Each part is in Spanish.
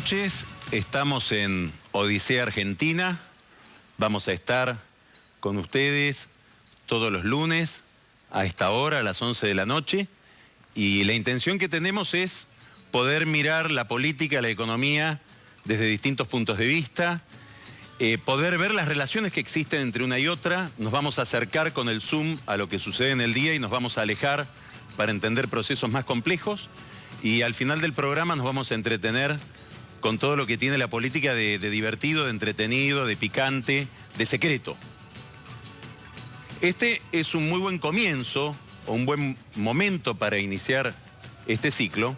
noches, estamos en Odisea Argentina, vamos a estar con ustedes todos los lunes a esta hora, a las 11 de la noche, y la intención que tenemos es poder mirar la política, la economía desde distintos puntos de vista, poder ver las relaciones que existen entre una y otra. Nos vamos a acercar con el zoom a lo que sucede en el día y nos vamos a alejar para entender procesos más complejos, y al final del programa nos vamos a entretener con todo lo que tiene la política de divertido, de entretenido, de picante, de secreto. Este es un muy buen comienzo, o un buen momento para iniciar este ciclo,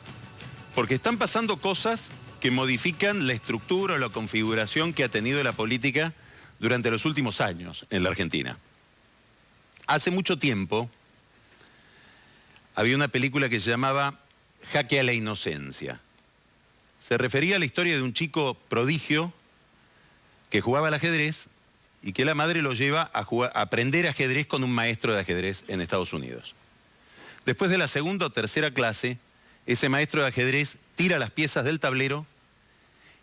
porque están pasando cosas que modifican la estructura o la configuración que ha tenido la política durante los últimos años en la Argentina. Hace mucho tiempo había una película que se llamaba Jaque a la Inocencia. Se refería a la historia de un chico prodigio que jugaba al ajedrez y que la madre lo lleva a aprender ajedrez con un maestro de ajedrez en Estados Unidos. Después de la segunda o tercera clase, ese maestro de ajedrez tira las piezas del tablero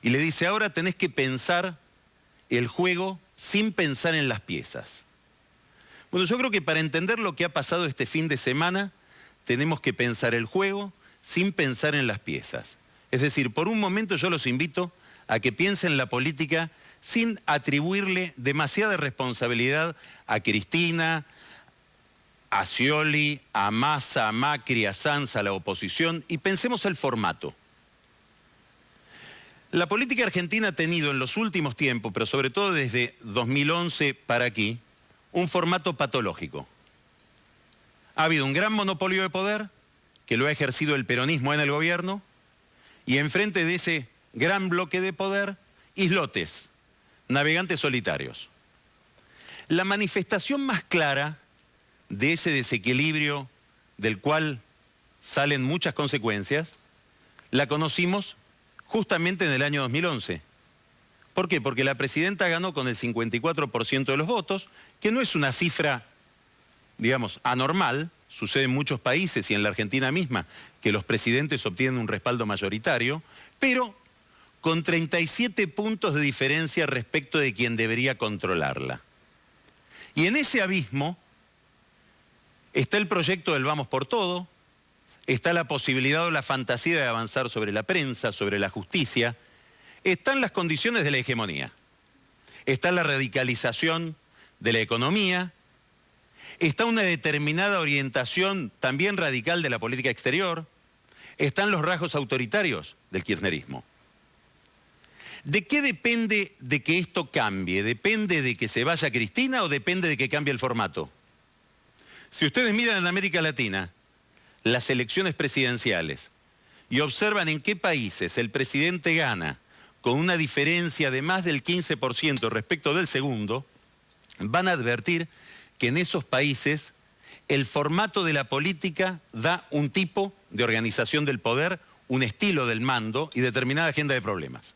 y le dice: ahora tenés que pensar el juego sin pensar en las piezas. Bueno, yo creo que para entender lo que ha pasado este fin de semana, tenemos que pensar el juego sin pensar en las piezas. Es decir, por un momento yo los invito a que piensen la política sin atribuirle demasiada responsabilidad a Cristina, a Scioli, a Massa, a Macri, a Sanz, a la oposición, y pensemos el formato. La política argentina ha tenido en los últimos tiempos, pero sobre todo desde 2011 para aquí, un formato patológico. Ha habido un gran monopolio de poder que lo ha ejercido el peronismo en el gobierno, y enfrente de ese gran bloque de poder, islotes, navegantes solitarios. La manifestación más clara de ese desequilibrio del cual salen muchas consecuencias, la conocimos justamente en el año 2011. ¿Por qué? Porque la presidenta ganó con el 54% de los votos, que no es una cifra, digamos, anormal. Sucede en muchos países y en la Argentina misma que los presidentes obtienen un respaldo mayoritario, pero con 37 puntos de diferencia respecto de quien debería controlarla. Y en ese abismo está el proyecto del Vamos por Todo, está la posibilidad o la fantasía de avanzar sobre la prensa, sobre la justicia, están las condiciones de la hegemonía, está la radicalización de la economía, está una determinada orientación también radical de la política exterior, están los rasgos autoritarios del kirchnerismo. ¿De qué depende de que esto cambie? ¿Depende de que se vaya Cristina o depende de que cambie el formato? Si ustedes miran en América Latina las elecciones presidenciales y observan en qué países el presidente gana con una diferencia de más del 15% respecto del segundo, van a advertir que en esos países el formato de la política da un tipo de organización del poder, un estilo del mando y determinada agenda de problemas.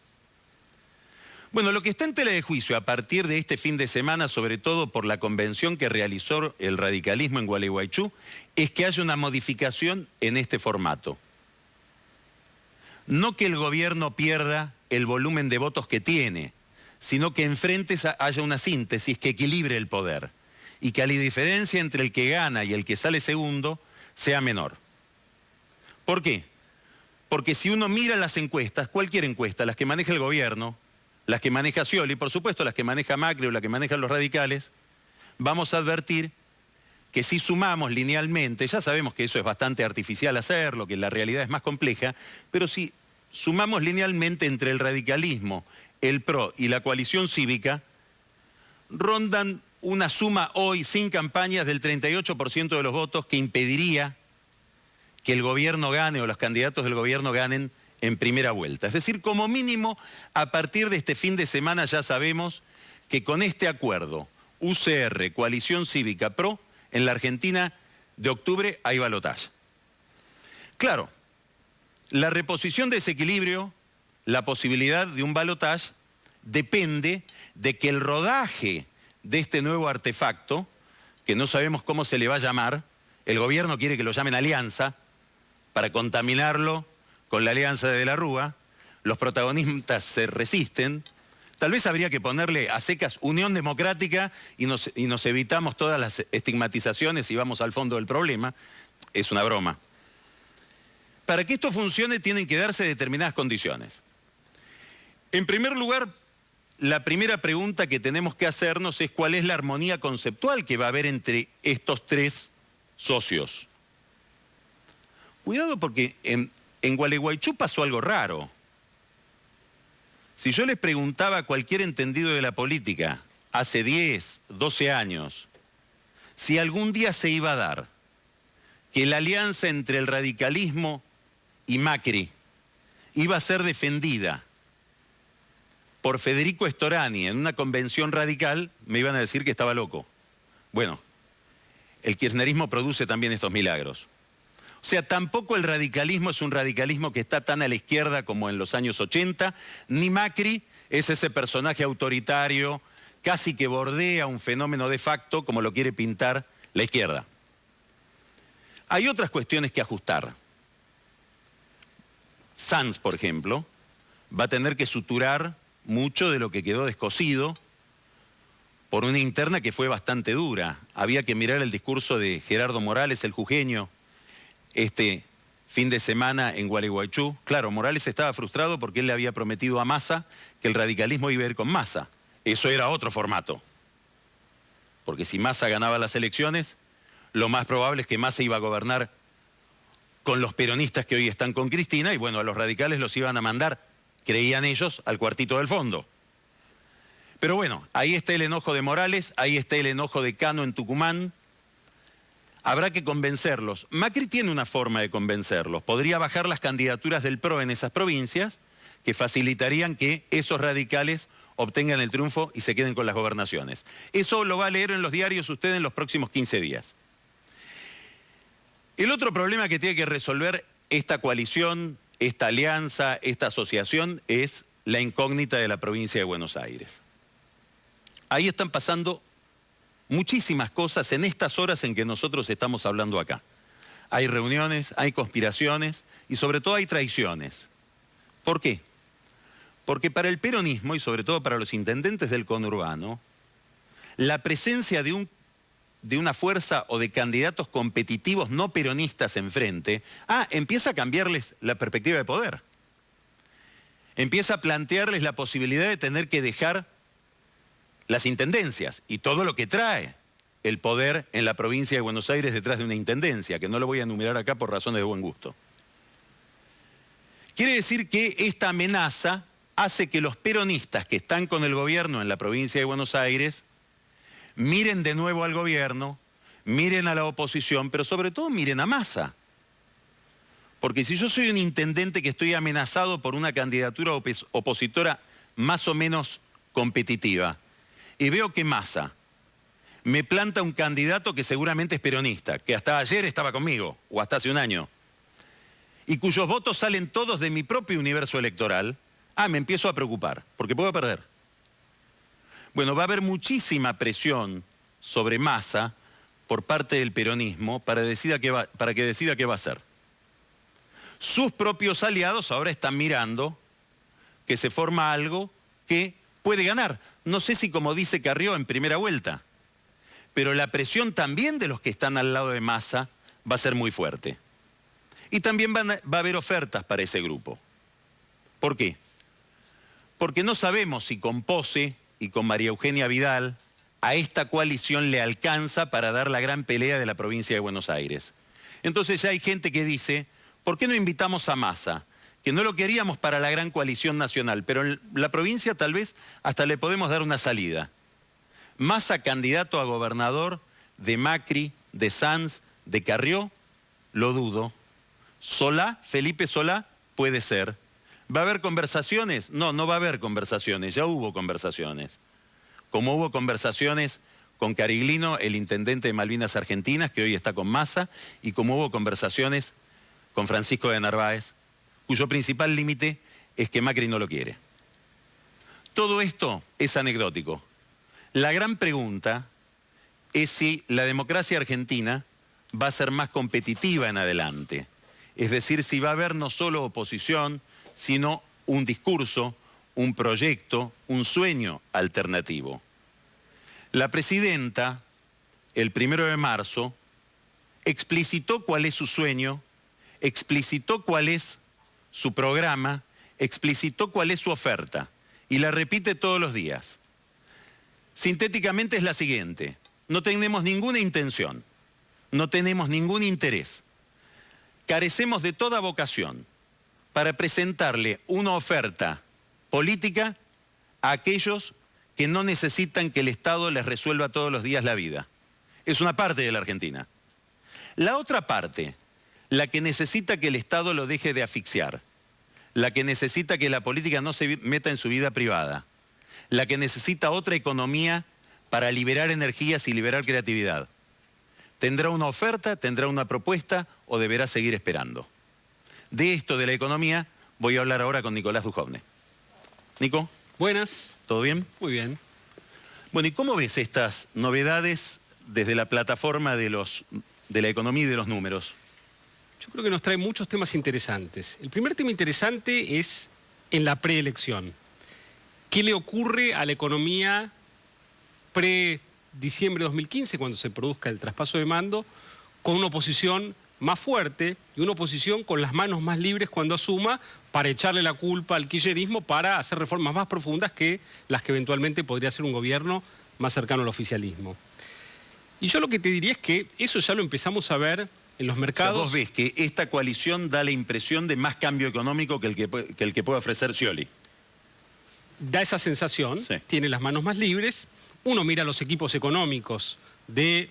Bueno, lo que está en tela de juicio a partir de este fin de semana, sobre todo por la convención que realizó el radicalismo en Gualeguaychú, es que haya una modificación en este formato. No que el gobierno pierda el volumen de votos que tiene, sino que enfrente haya una síntesis que equilibre el poder y que la diferencia entre el que gana y el que sale segundo sea menor. ¿Por qué? Porque si uno mira las encuestas, cualquier encuesta, las que maneja el gobierno, las que maneja Scioli, por supuesto las que maneja Macri o las que manejan los radicales, vamos a advertir que si sumamos linealmente, ya sabemos que eso es bastante artificial hacerlo, que la realidad es más compleja, pero si sumamos linealmente entre el radicalismo, el PRO y la coalición cívica, rondan una suma hoy sin campañas del 38% de los votos que impediría que el gobierno gane o los candidatos del gobierno ganen en primera vuelta. Es decir, como mínimo, a partir de este fin de semana ya sabemos que con este acuerdo, UCR, Coalición Cívica, PRO, en la Argentina de octubre hay balotaje. Claro, la reposición de ese equilibrio, la posibilidad de un balotaje, depende de que el rodaje de este nuevo artefacto, que no sabemos cómo se le va a llamar, el gobierno quiere que lo llamen alianza, para contaminarlo con la alianza de la Rúa, los protagonistas se resisten, tal vez habría que ponerle a secas Unión Democrática y nos evitamos todas las estigmatizaciones y vamos al fondo del problema. Es una broma. Para que esto funcione tienen que darse determinadas condiciones. En primer lugar, la primera pregunta que tenemos que hacernos es cuál es la armonía conceptual que va a haber entre estos tres socios. Cuidado porque en Gualeguaychú pasó algo raro. Si yo les preguntaba a cualquier entendido de la política hace 10, 12 años, si algún día se iba a dar que la alianza entre el radicalismo y Macri iba a ser defendida por Federico Storani en una convención radical, me iban a decir que estaba loco. Bueno, el kirchnerismo produce también estos milagros. O sea, tampoco el radicalismo es un radicalismo que está tan a la izquierda como en los años 80, ni Macri es ese personaje autoritario, casi que bordea un fenómeno de facto como lo quiere pintar la izquierda. Hay otras cuestiones que ajustar. Sanz, por ejemplo, va a tener que suturar mucho de lo que quedó descosido por una interna que fue bastante dura. Había que mirar el discurso de Gerardo Morales, el jujeño, este fin de semana en Gualeguaychú. Claro, Morales estaba frustrado porque él le había prometido a Massa que el radicalismo iba a ir con Massa. Eso era otro formato. Porque si Massa ganaba las elecciones, lo más probable es que Massa iba a gobernar con los peronistas que hoy están con Cristina y bueno, a los radicales los iban a mandar, creían ellos, al cuartito del fondo. Pero bueno, ahí está el enojo de Morales, ahí está el enojo de Cano en Tucumán. Habrá que convencerlos. Macri tiene una forma de convencerlos. Podría bajar las candidaturas del PRO en esas provincias que facilitarían que esos radicales obtengan el triunfo y se queden con las gobernaciones. Eso lo va a leer en los diarios usted en los próximos 15 días. El otro problema que tiene que resolver esta coalición, esta alianza, esta asociación, es la incógnita de la provincia de Buenos Aires. Ahí están pasando muchísimas cosas en estas horas en que nosotros estamos hablando acá. Hay reuniones, hay conspiraciones y sobre todo hay traiciones. ¿Por qué? Porque para el peronismo y sobre todo para los intendentes del conurbano, la presencia de una fuerza o de candidatos competitivos no peronistas enfrente, empieza a cambiarles la perspectiva de poder. Empieza a plantearles la posibilidad de tener que dejar las intendencias y todo lo que trae el poder en la provincia de Buenos Aires detrás de una intendencia, que no lo voy a enumerar acá por razones de buen gusto. Quiere decir que esta amenaza hace que los peronistas que están con el gobierno en la provincia de Buenos Aires miren de nuevo al gobierno, miren a la oposición, pero sobre todo miren a Massa. Porque si yo soy un intendente que estoy amenazado por una candidatura opositora más o menos competitiva, y veo que Massa me planta un candidato que seguramente es peronista, que hasta ayer estaba conmigo, o hasta hace un año, y cuyos votos salen todos de mi propio universo electoral, me empiezo a preocupar, porque puedo perder. Bueno, va a haber muchísima presión sobre Massa por parte del peronismo para que decida qué va a hacer. Sus propios aliados ahora están mirando que se forma algo que puede ganar. No sé si como dice Carrió en primera vuelta, pero la presión también de los que están al lado de Massa va a ser muy fuerte. Y también va a haber ofertas para ese grupo. ¿Por qué? Porque no sabemos si con Pose y con María Eugenia Vidal a esta coalición le alcanza para dar la gran pelea de la provincia de Buenos Aires. Entonces ya hay gente que dice, ¿por qué no invitamos a Massa? Que no lo queríamos para la gran coalición nacional, pero en la provincia tal vez hasta le podemos dar una salida. Massa candidato a gobernador de Macri, de Sanz, de Carrió, lo dudo. Solá, Felipe Solá, puede ser. ¿Va a haber conversaciones? No, no va a haber conversaciones, ya hubo conversaciones. Como hubo conversaciones con Cariglino, el intendente de Malvinas Argentinas, que hoy está con Massa, y como hubo conversaciones con Francisco de Narváez, cuyo principal límite es que Macri no lo quiere. Todo esto es anecdótico. La gran pregunta es si la democracia argentina va a ser más competitiva en adelante. Es decir, si va a haber no solo oposición, sino un discurso, un proyecto, un sueño alternativo. La presidenta, el 1 de marzo, explicitó cuál es su sueño, explicitó cuál es su programa, explicitó cuál es su oferta y la repite todos los días. Sintéticamente es la siguiente: no tenemos ninguna intención, no tenemos ningún interés, carecemos de toda vocación para presentarle una oferta política a aquellos que no necesitan que el Estado les resuelva todos los días la vida. Es una parte de la Argentina. La otra parte, la que necesita que el Estado lo deje de asfixiar, la que necesita que la política no se meta en su vida privada, la que necesita otra economía para liberar energías y liberar creatividad, ¿tendrá una oferta, tendrá una propuesta o deberá seguir esperando? De esto, de la economía, voy a hablar ahora con Nicolás Dujovne. Nico. Buenas. ¿Todo bien? Muy bien. Bueno, ¿y cómo ves estas novedades desde la plataforma de la economía y de los números? Yo creo que nos trae muchos temas interesantes. El primer tema interesante es en la preelección. ¿Qué le ocurre a la economía pre-diciembre de 2015, cuando se produzca el traspaso de mando, con una oposición más fuerte y una oposición con las manos más libres cuando asuma, para echarle la culpa al kirchnerismo para hacer reformas más profundas que las que eventualmente podría hacer un gobierno más cercano al oficialismo? Y yo lo que te diría es que eso ya lo empezamos a ver en los mercados. O sea, vos ves que esta coalición da la impresión de más cambio económico que el que puede ofrecer Scioli. Da esa sensación, sí. Tiene las manos más libres. Uno mira los equipos económicos de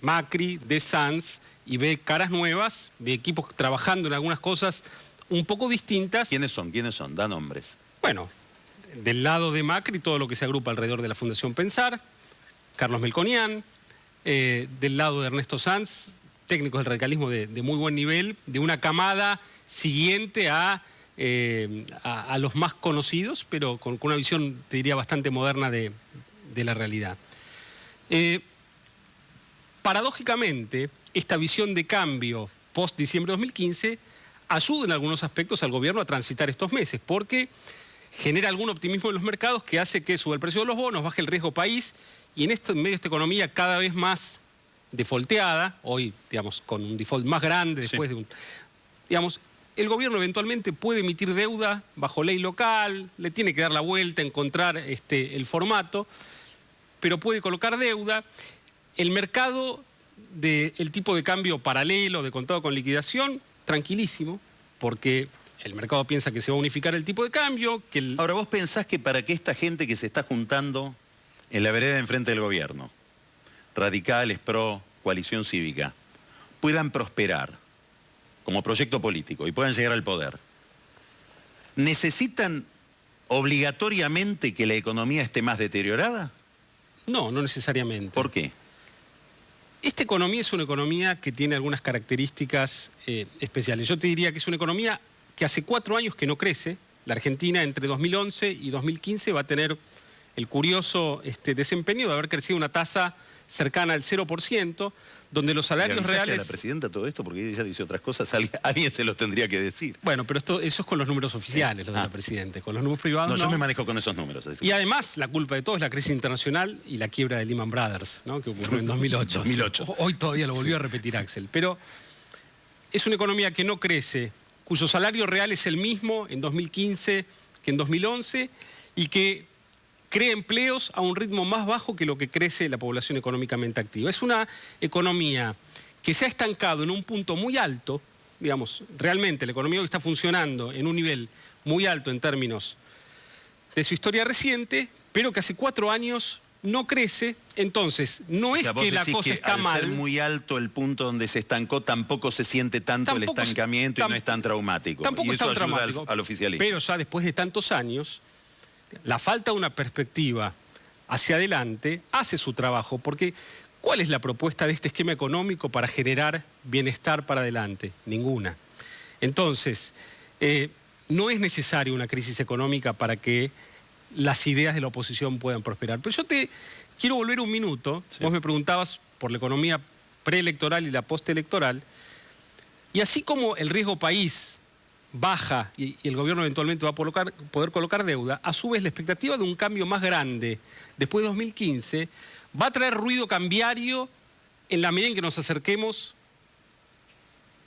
Macri, de Sanz, y ve caras nuevas, ve equipos trabajando en algunas cosas un poco distintas. ¿Quiénes son? Da nombres. Bueno, del lado de Macri, todo lo que se agrupa alrededor de la Fundación Pensar, Carlos Melconian, del lado de Ernesto Sanz, técnicos del radicalismo de muy buen nivel, de una camada siguiente a los más conocidos, pero con una visión, te diría, bastante moderna de la realidad. Paradójicamente, esta visión de cambio post-diciembre de 2015 ayuda en algunos aspectos al gobierno a transitar estos meses, porque genera algún optimismo en los mercados que hace que suba el precio de los bonos, baje el riesgo país, y en medio de esta economía cada vez más defaulteada, hoy, digamos, con un default más grande después de un... Digamos, el gobierno eventualmente puede emitir deuda bajo ley local, le tiene que dar la vuelta, encontrar el formato, pero puede colocar deuda. El mercado del tipo de cambio paralelo, de contado con liquidación, tranquilísimo, porque el mercado piensa que se va a unificar el tipo de cambio. Ahora, ¿vos pensás que para que esta gente que se está juntando en la vereda enfrente del gobierno, radicales, pro, coalición cívica, puedan prosperar como proyecto político y puedan llegar al poder, necesitan obligatoriamente que la economía esté más deteriorada? No, no necesariamente. ¿Por qué? Esta economía es una economía que tiene algunas características especiales. Yo te diría que es una economía que hace 4 años que no crece. La Argentina entre 2011 y 2015 va a tener el curioso desempeño de haber crecido una tasa cercana al 0%, donde los salarios reales... ¿A la presidenta todo esto? Porque ella dice otras cosas, alguien se los tendría que decir. Bueno, pero eso es con los números oficiales, lo de la presidenta. Con los números privados no. Yo me manejo con esos números. Y además, la culpa de todo es la crisis internacional y la quiebra de Lehman Brothers, ¿no? Que ocurrió en 2008. 2008. Hoy todavía lo volvió a repetir Axel. Pero es una economía que no crece, cuyo salario real es el mismo en 2015 que en 2011 y que crea empleos a un ritmo más bajo que lo que crece la población económicamente activa. Es una economía que se ha estancado en un punto muy alto, digamos, realmente la economía hoy está funcionando en un nivel muy alto en términos de su historia reciente, pero que hace 4 años no crece. Entonces, no es que la cosa está mal. Al ser muy alto el punto donde se estancó, tampoco se siente tanto el estancamiento y no es tan traumático. Tampoco y eso es tan ayuda traumático, al oficialismo. Pero ya después de tantos años, la falta de una perspectiva hacia adelante hace su trabajo, porque ¿cuál es la propuesta de este esquema económico para generar bienestar para adelante? Ninguna. Entonces, no es necesaria una crisis económica para que las ideas de la oposición puedan prosperar. Pero yo te quiero volver un minuto. Sí. Vos me preguntabas por la economía preelectoral y la postelectoral, y así como el riesgo país baja y el gobierno eventualmente va a poder colocar deuda, a su vez la expectativa de un cambio más grande después de 2015 va a traer ruido cambiario en la medida en que nos acerquemos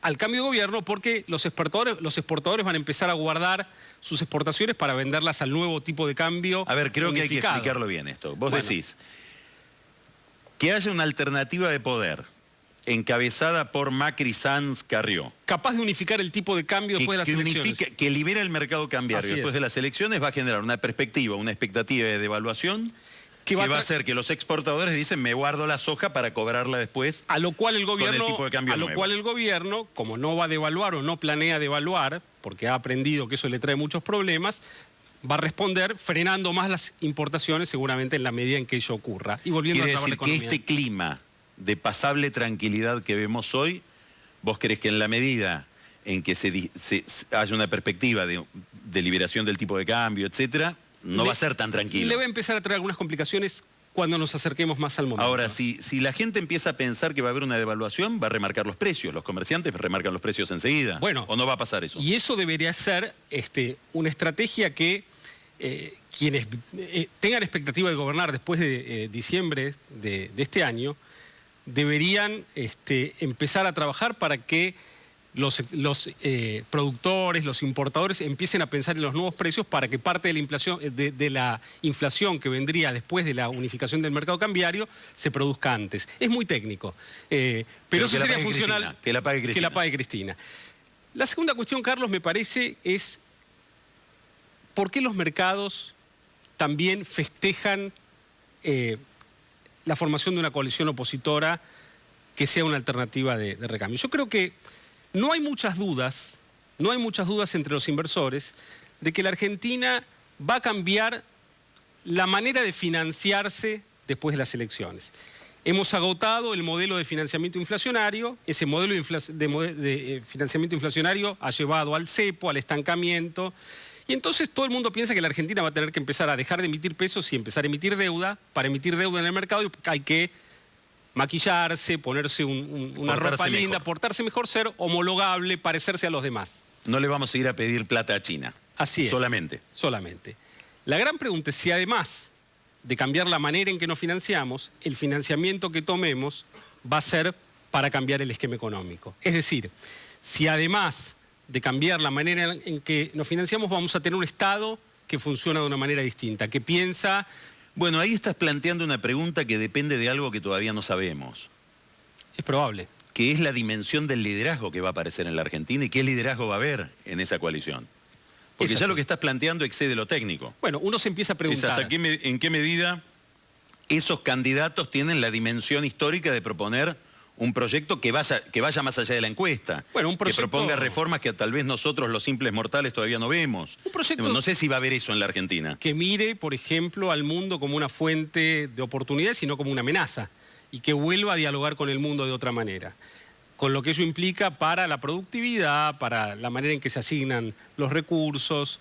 al cambio de gobierno, porque los exportadores van a empezar a guardar sus exportaciones para venderlas al nuevo tipo de cambio. A ver, creo unificado. que hay que explicarlo bien esto. Vos decís que haya una alternativa de poder encabezada por Macri, Sanz, Carrió. Capaz de unificar el tipo de cambio después de las elecciones. Que libera el mercado cambiario. Así Después es. de las elecciones va a generar una perspectiva, una expectativa de devaluación que va a hacer que los exportadores dicen me guardo la soja para cobrarla después. A lo cual el gobierno, con el tipo de cambio nuevo. Como no va a devaluar o no planea devaluar, porque ha aprendido que eso le trae muchos problemas, va a responder frenando más las importaciones seguramente en la medida en que ello ocurra. Y volviendo Quiere a trabar la decir que economía. este clima de pasable tranquilidad que vemos hoy, vos crees que en la medida en que haya una perspectiva de liberación del tipo de cambio, etcétera, no va a ser tan tranquilo. Le va a empezar a traer algunas complicaciones cuando nos acerquemos más al momento. Ahora, si la gente empieza a pensar que va a haber una devaluación, va a remarcar los precios. Los comerciantes remarcan los precios enseguida. Bueno, ¿o no va a pasar eso? Y eso debería ser una estrategia que quienes tengan expectativa de gobernar después de diciembre de este año, deberían empezar a trabajar para que los productores, los importadores empiecen a pensar en los nuevos precios para que parte de la inflación que vendría después de la unificación del mercado cambiario se produzca antes. Es muy técnico, pero eso sería funcional. Que la pague Cristina. Que la pague Cristina. La segunda cuestión, Carlos, me parece es ¿por qué los mercados también festejan la formación de una coalición opositora que sea una alternativa de recambio? Yo creo que no hay muchas dudas entre los inversores de que la Argentina va a cambiar la manera de financiarse después de las elecciones. Hemos agotado el modelo de financiamiento inflacionario, ese modelo de financiamiento inflacionario ha llevado al cepo, al estancamiento, y entonces todo el mundo piensa que la Argentina va a tener que empezar a dejar de emitir pesos y empezar a emitir deuda. Para emitir deuda en el mercado hay que maquillarse, ponerse una ropa linda, portarse mejor, ser homologable, parecerse a los demás. No le vamos a ir a pedir plata a China. Así es. Solamente. La gran pregunta es si además de cambiar la manera en que nos financiamos, el financiamiento que tomemos va a ser para cambiar el esquema económico. Es decir, si además de cambiar la manera en que nos financiamos, vamos a tener un Estado que funciona de una manera distinta, que piensa... Bueno, ahí estás planteando una pregunta que depende de algo que todavía no sabemos. Es probable. Que es la dimensión del liderazgo que va a aparecer en la Argentina y qué liderazgo va a haber en esa coalición. Porque ya lo que estás planteando excede lo técnico. Bueno, uno se empieza a preguntar... ¿En qué medida esos candidatos tienen la dimensión histórica de proponer un proyecto que vaya más allá de la encuesta? Bueno, un proyecto... Que proponga reformas que tal vez nosotros, los simples mortales, todavía no vemos. Un proyecto... No sé si va a haber eso en la Argentina. Que mire, por ejemplo, al mundo como una fuente de oportunidades, sino como una amenaza. Y que vuelva a dialogar con el mundo de otra manera. Con lo que ello implica para la productividad, para la manera en que se asignan los recursos,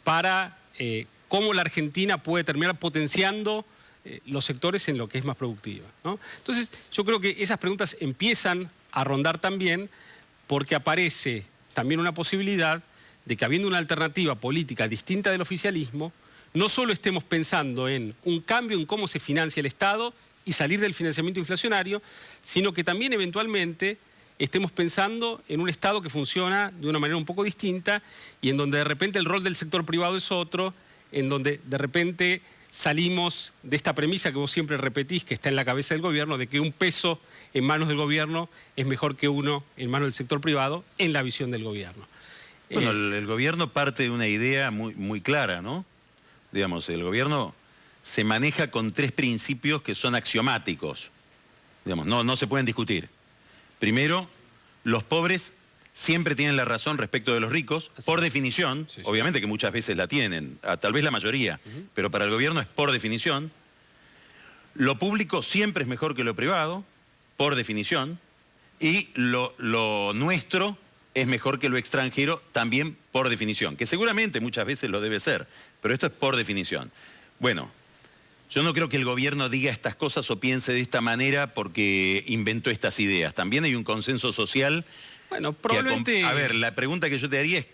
para cómo la Argentina puede terminar potenciando los sectores en lo que es más productiva, ¿no? Entonces, yo creo que esas preguntas empiezan a rondar también porque aparece también una posibilidad de que habiendo una alternativa política distinta del oficialismo, no solo estemos pensando en un cambio en cómo se financia el Estado y salir del financiamiento inflacionario, sino que también eventualmente estemos pensando en un Estado que funciona de una manera un poco distinta y en donde de repente el rol del sector privado es otro, en donde de repente salimos de esta premisa que vos siempre repetís, que está en la cabeza del gobierno, de que un peso en manos del gobierno es mejor que uno en manos del sector privado, en la visión del gobierno. Bueno, el gobierno parte de una idea muy clara, ¿no? Digamos, el gobierno se maneja con 3 principios que son axiomáticos. Digamos, no se pueden discutir. Primero, los pobres siempre tienen la razón respecto de los ricos, por definición, sí. Obviamente que muchas veces la tienen, tal vez la mayoría, pero para el gobierno es por definición. Lo público siempre es mejor que lo privado, por definición, y lo nuestro es mejor que lo extranjero, también por definición, que seguramente muchas veces lo debe ser, pero esto es por definición. Bueno, yo no creo que el gobierno diga estas cosas o piense de esta manera porque inventó estas ideas. También hay un consenso social. Bueno, probablemente... A ver, la pregunta que yo te haría es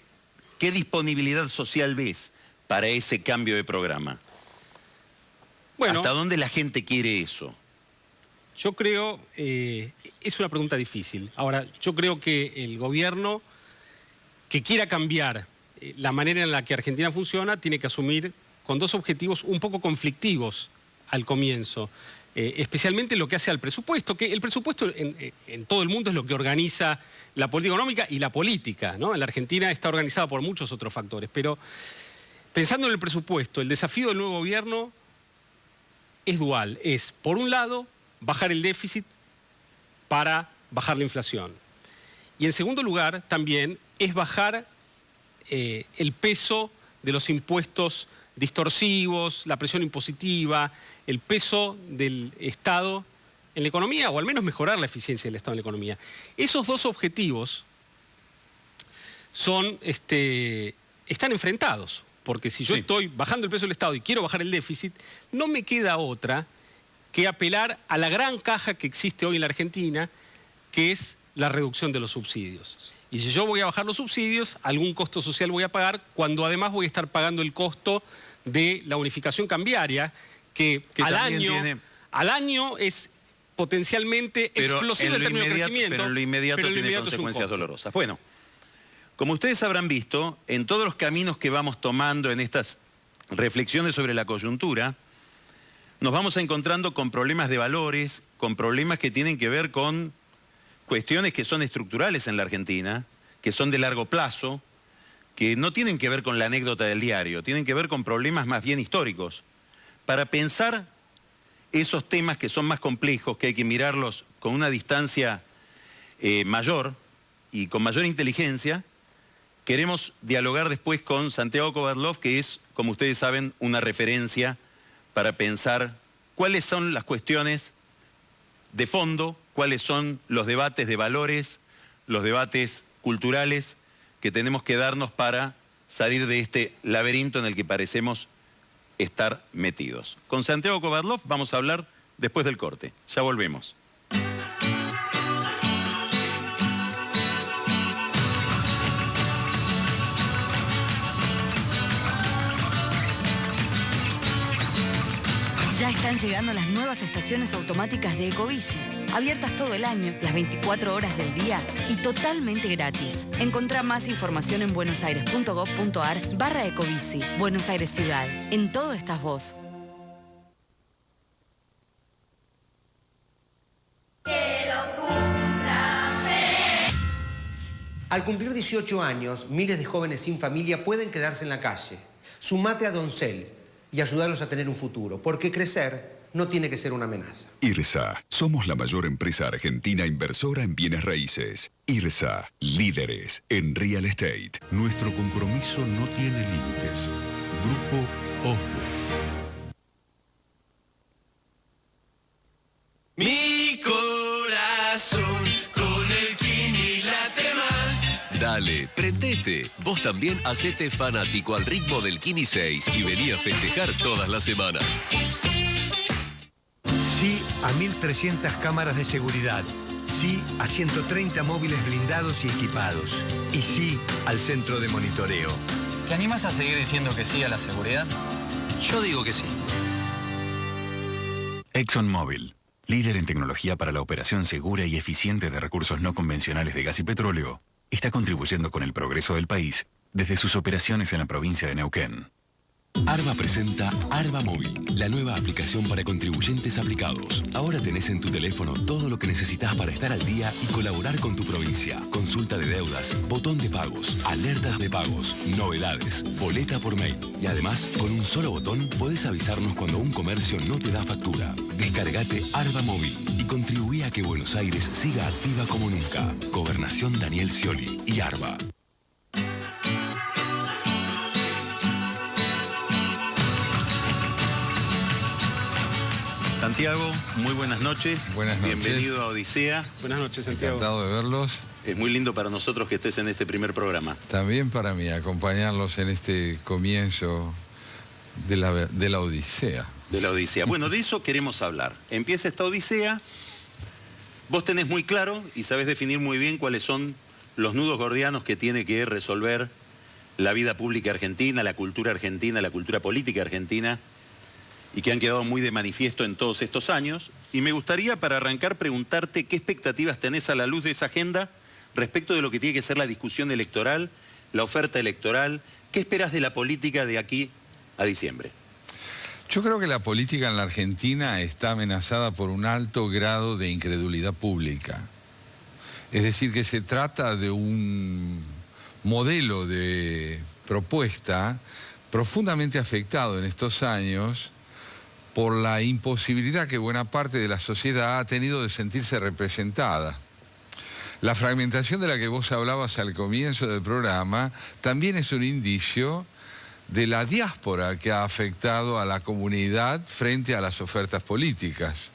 ¿Qué disponibilidad social ves para ese cambio de programa? Bueno, ¿hasta dónde la gente quiere eso? Yo creo, es una pregunta difícil. Ahora, yo creo que el gobierno que quiera cambiar la manera en la que Argentina funciona tiene que asumir con dos objetivos un poco conflictivos al comienzo. Especialmente lo que hace al presupuesto, que el presupuesto en todo el mundo es lo que organiza la política económica y la política, ¿no? En la Argentina está organizada por muchos otros factores, pero pensando en el presupuesto, el desafío del nuevo gobierno es dual. Es, por un lado, bajar el déficit para bajar la inflación. Y en segundo lugar, también, es bajar el peso de los impuestos distorsivos, la presión impositiva, el peso del Estado en la economía, o al menos mejorar la eficiencia del Estado en la economía. Esos dos objetivos están enfrentados, porque si yo estoy bajando el peso del Estado y quiero bajar el déficit, no me queda otra que apelar a la gran caja que existe hoy en la Argentina, que es la reducción de los subsidios. Y si yo voy a bajar los subsidios, algún costo social voy a pagar, cuando además voy a estar pagando el costo de la unificación cambiaria, que al año es potencialmente explosivo en términos de crecimiento. Pero en lo inmediato tiene consecuencias dolorosas. Bueno, como ustedes habrán visto, en todos los caminos que vamos tomando en estas reflexiones sobre la coyuntura, nos vamos encontrando con problemas de valores, con problemas que tienen que ver con cuestiones que son estructurales en la Argentina, que son de largo plazo, que no tienen que ver con la anécdota del diario, tienen que ver con problemas más bien históricos. Para pensar esos temas que son más complejos, que hay que mirarlos con una distancia mayor y con mayor inteligencia, queremos dialogar después con Santiago Kovadlov, que es, como ustedes saben, una referencia para pensar cuáles son las cuestiones de fondo, cuáles son los debates de valores, los debates culturales que tenemos que darnos para salir de este laberinto en el que parecemos estar metidos. Con Santiago Kovadlov vamos a hablar después del corte. Ya volvemos. Ya están llegando las nuevas estaciones automáticas de Ecobici, abiertas todo el año, las 24 horas del día y totalmente gratis. Encontrá más información en buenosaires.gov.ar/Ecobici. Buenos Aires Ciudad. En todo estás vos. Al cumplir 18 años, miles de jóvenes sin familia pueden quedarse en la calle. Sumate a Doncel y ayudarlos a tener un futuro, porque crecer no tiene que ser una amenaza. IRSA. Somos la mayor empresa argentina inversora en bienes raíces. IRSA. Líderes en real estate. Nuestro compromiso no tiene límites. Grupo OSDE. Mi corazón con el Kini late más. Dale, prendete. Vos también hacete fanático al ritmo del Kini 6 y vení a festejar todas las semanas. Sí a 1.300 cámaras de seguridad. Sí a 130 móviles blindados y equipados. Y sí al centro de monitoreo. ¿Te animas a seguir diciendo que sí a la seguridad? Yo digo que sí. ExxonMobil, líder en tecnología para la operación segura y eficiente de recursos no convencionales de gas y petróleo, está contribuyendo con el progreso del país desde sus operaciones en la provincia de Neuquén. Arba presenta Arba Móvil, la nueva aplicación para contribuyentes aplicados. Ahora tenés en tu teléfono todo lo que necesitas para estar al día y colaborar con tu provincia. Consulta de deudas, botón de pagos, alertas de pagos, novedades, boleta por mail. Y además, con un solo botón podés avisarnos cuando un comercio no te da factura. Descargate Arba Móvil y contribuí a que Buenos Aires siga activa como nunca. Gobernación Daniel Scioli y Arba. Santiago, muy buenas noches. Buenas noches. Bienvenido a Odisea. Buenas noches, Santiago. Encantado de verlos. Es muy lindo para nosotros que estés en este primer programa. También para mí, acompañarlos en este comienzo de la Odisea. De la Odisea. Bueno, de eso queremos hablar. Empieza esta Odisea. Vos tenés muy claro y sabés definir muy bien cuáles son los nudos gordianos que tiene que resolver la vida pública argentina, la cultura política argentina, y que han quedado muy de manifiesto en todos estos años. Y me gustaría, para arrancar, preguntarte qué expectativas tenés a la luz de esa agenda respecto de lo que tiene que ser la discusión electoral, la oferta electoral. ¿Qué esperás de la política de aquí a diciembre? Yo creo que la política en la Argentina está amenazada por un alto grado de incredulidad pública. Es decir, que se trata de un modelo de propuesta profundamente afectado en estos años por la imposibilidad que buena parte de la sociedad ha tenido de sentirse representada. La fragmentación de la que vos hablabas al comienzo del programa también es un indicio de la diáspora que ha afectado a la comunidad frente a las ofertas políticas.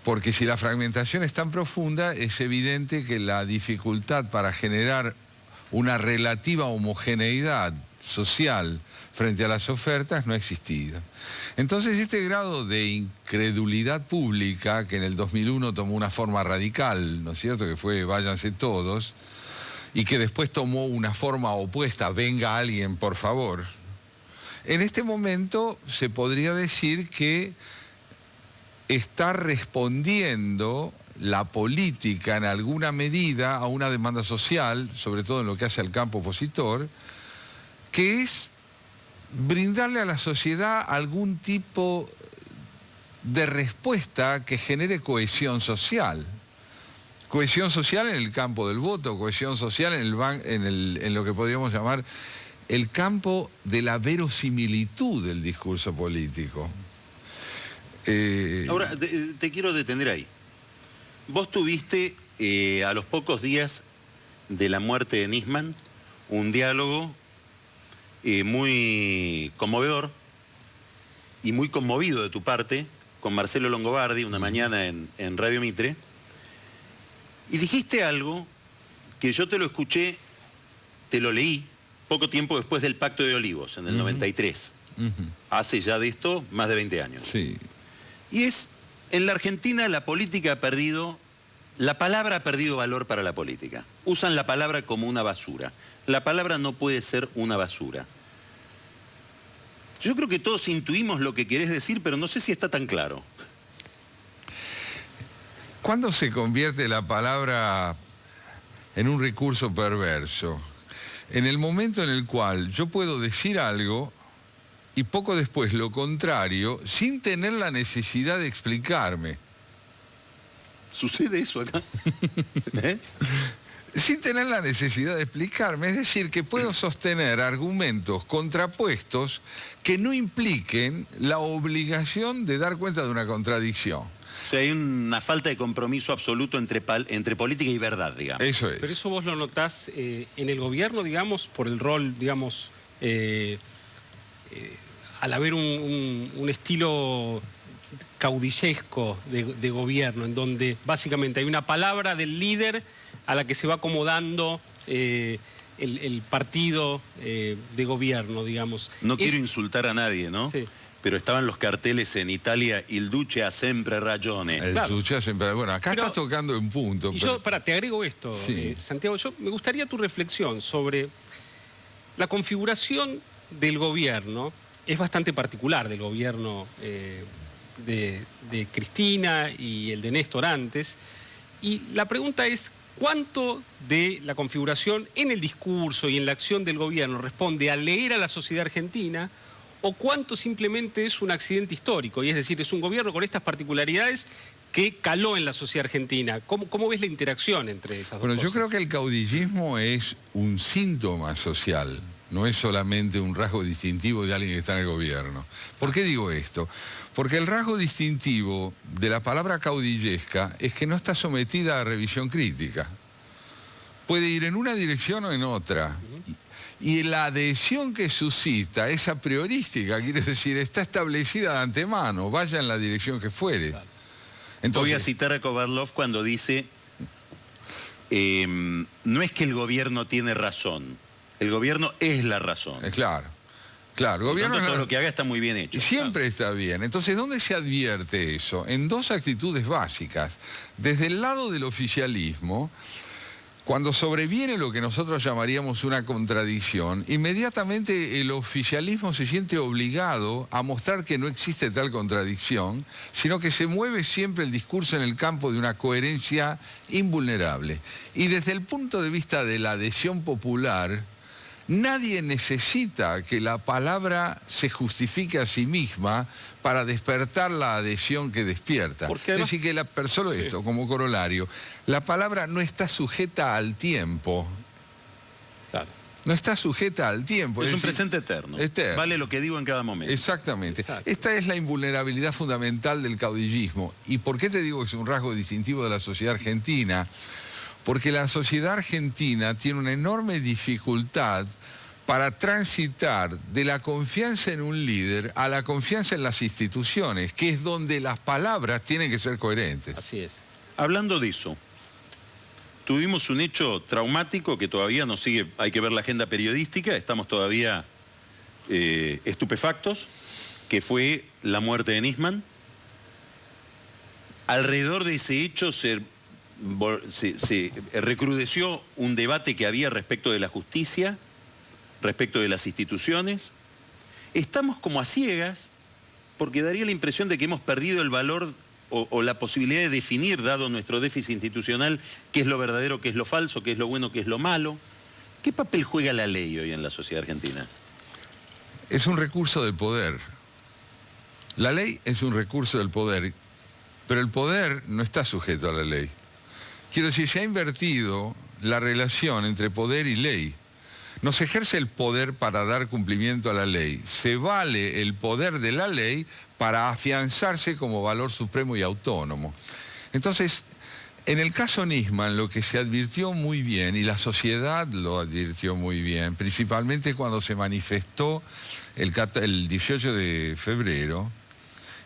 Porque si la fragmentación es tan profunda, es evidente que la dificultad para generar una relativa homogeneidad social frente a las ofertas no ha existido. Entonces, este grado de incredulidad pública, que en el 2001 tomó una forma radical, ¿no es cierto?, que fue váyanse todos, y que después tomó una forma opuesta, venga alguien, por favor. En este momento se podría decir que está respondiendo la política en alguna medida a una demanda social, sobre todo en lo que hace al campo opositor, que es brindarle a la sociedad algún tipo de respuesta que genere cohesión social. Cohesión social en el campo del voto, cohesión social en lo que podríamos llamar el campo de la verosimilitud del discurso político. Ahora, te quiero detener ahí. Vos tuviste, a los pocos días de la muerte de Nisman, un diálogo muy conmovedor y muy conmovido de tu parte con Marcelo Longobardi una mañana en Radio Mitre, y dijiste algo que yo te lo escuché, te lo leí poco tiempo después del Pacto de Olivos, en el 93. Hace ya de esto más de 20 años. Sí. Y es, en la Argentina la política ha perdido, la palabra ha perdido valor para la política. Usan la palabra como una basura. La palabra no puede ser una basura. Yo creo que todos intuimos lo que querés decir, pero no sé si está tan claro. ¿Cuándo se convierte la palabra en un recurso perverso? En el momento en el cual yo puedo decir algo y poco después lo contrario, sin tener la necesidad de explicarme. ¿Sucede eso acá? ¿Eh? Sin tener la necesidad de explicarme, es decir, que puedo sostener argumentos contrapuestos que no impliquen la obligación de dar cuenta de una contradicción. O sea, hay una falta de compromiso absoluto entre política y verdad, digamos. Eso es. Pero eso vos lo notás en el gobierno, digamos, por el rol, digamos, al haber un estilo caudillesco de gobierno, en donde básicamente hay una palabra del líder a la que se va acomodando el partido de gobierno, digamos. No quiero insultar a nadie, ¿no? Sí. Pero estaban los carteles en Italia, il duce ha sempre ragione. El duce ha sempre ragione. Bueno, acá estás tocando un punto. Y yo, te agrego esto, sí. Santiago, me gustaría tu reflexión sobre la configuración del gobierno. Es bastante particular del gobierno de Cristina y el de Néstor antes. Y la pregunta es, ¿cuánto de la configuración en el discurso y en la acción del gobierno responde a leer a la sociedad argentina, o cuánto simplemente es un accidente histórico? Y es decir, es un gobierno con estas particularidades que caló en la sociedad argentina. ¿Cómo ves la interacción entre esas dos cosas? Bueno, yo creo que el caudillismo es un síntoma social, no es solamente un rasgo distintivo de alguien que está en el gobierno. ¿Por qué digo esto? Porque el rasgo distintivo de la palabra caudillesca es que no está sometida a revisión crítica. Puede ir en una dirección o en otra. Y la adhesión que suscita es a priorística, quiere decir, está establecida de antemano, vaya en la dirección que fuere. Claro. Entonces, voy a citar a Kovadlov cuando dice, no es que el gobierno tiene razón, el gobierno es la razón. Claro, claro. El gobierno todo lo que haga está muy bien hecho. Siempre está bien. Entonces, ¿dónde se advierte eso? En dos actitudes básicas. Desde el lado del oficialismo, Cuando sobreviene lo que nosotros llamaríamos una contradicción, inmediatamente el oficialismo se siente obligado a mostrar que no existe tal contradicción, sino que se mueve siempre el discurso en el campo de una coherencia invulnerable. Y desde el punto de vista de la adhesión popular, nadie necesita que la palabra se justifique a sí misma para despertar la adhesión que despierta. Es decir, que solo esto, como corolario, la palabra no está sujeta al tiempo. Claro. No está sujeta al tiempo. Es un presente eterno. Vale lo que digo en cada momento. Exactamente. Exacto. Esta es la invulnerabilidad fundamental del caudillismo. ¿Y por qué te digo que es un rasgo distintivo de la sociedad argentina? Porque la sociedad argentina tiene una enorme dificultad para transitar de la confianza en un líder a la confianza en las instituciones, que es donde las palabras tienen que ser coherentes. Así es. Hablando de eso, tuvimos un hecho traumático que todavía nos sigue, hay que ver la agenda periodística, estamos todavía estupefactos, que fue la muerte de Nisman. Alrededor de ese hecho se recrudeció un debate que había respecto de la justicia, respecto de las instituciones. Estamos como a ciegas, porque daría la impresión de que hemos perdido el valor o la posibilidad de definir, dado nuestro déficit institucional, qué es lo verdadero, qué es lo falso, qué es lo bueno, qué es lo malo. ¿Qué papel juega la ley hoy en la sociedad argentina? Es un recurso del poder. La ley es un recurso del poder, pero el poder no está sujeto a la ley. Quiero decir, se ha invertido la relación entre poder y ley. No se ejerce el poder para dar cumplimiento a la ley. Se vale el poder de la ley para afianzarse como valor supremo y autónomo. Entonces, en el caso Nisman, lo que se advirtió muy bien, y la sociedad lo advirtió muy bien, principalmente cuando se manifestó el 18 de febrero,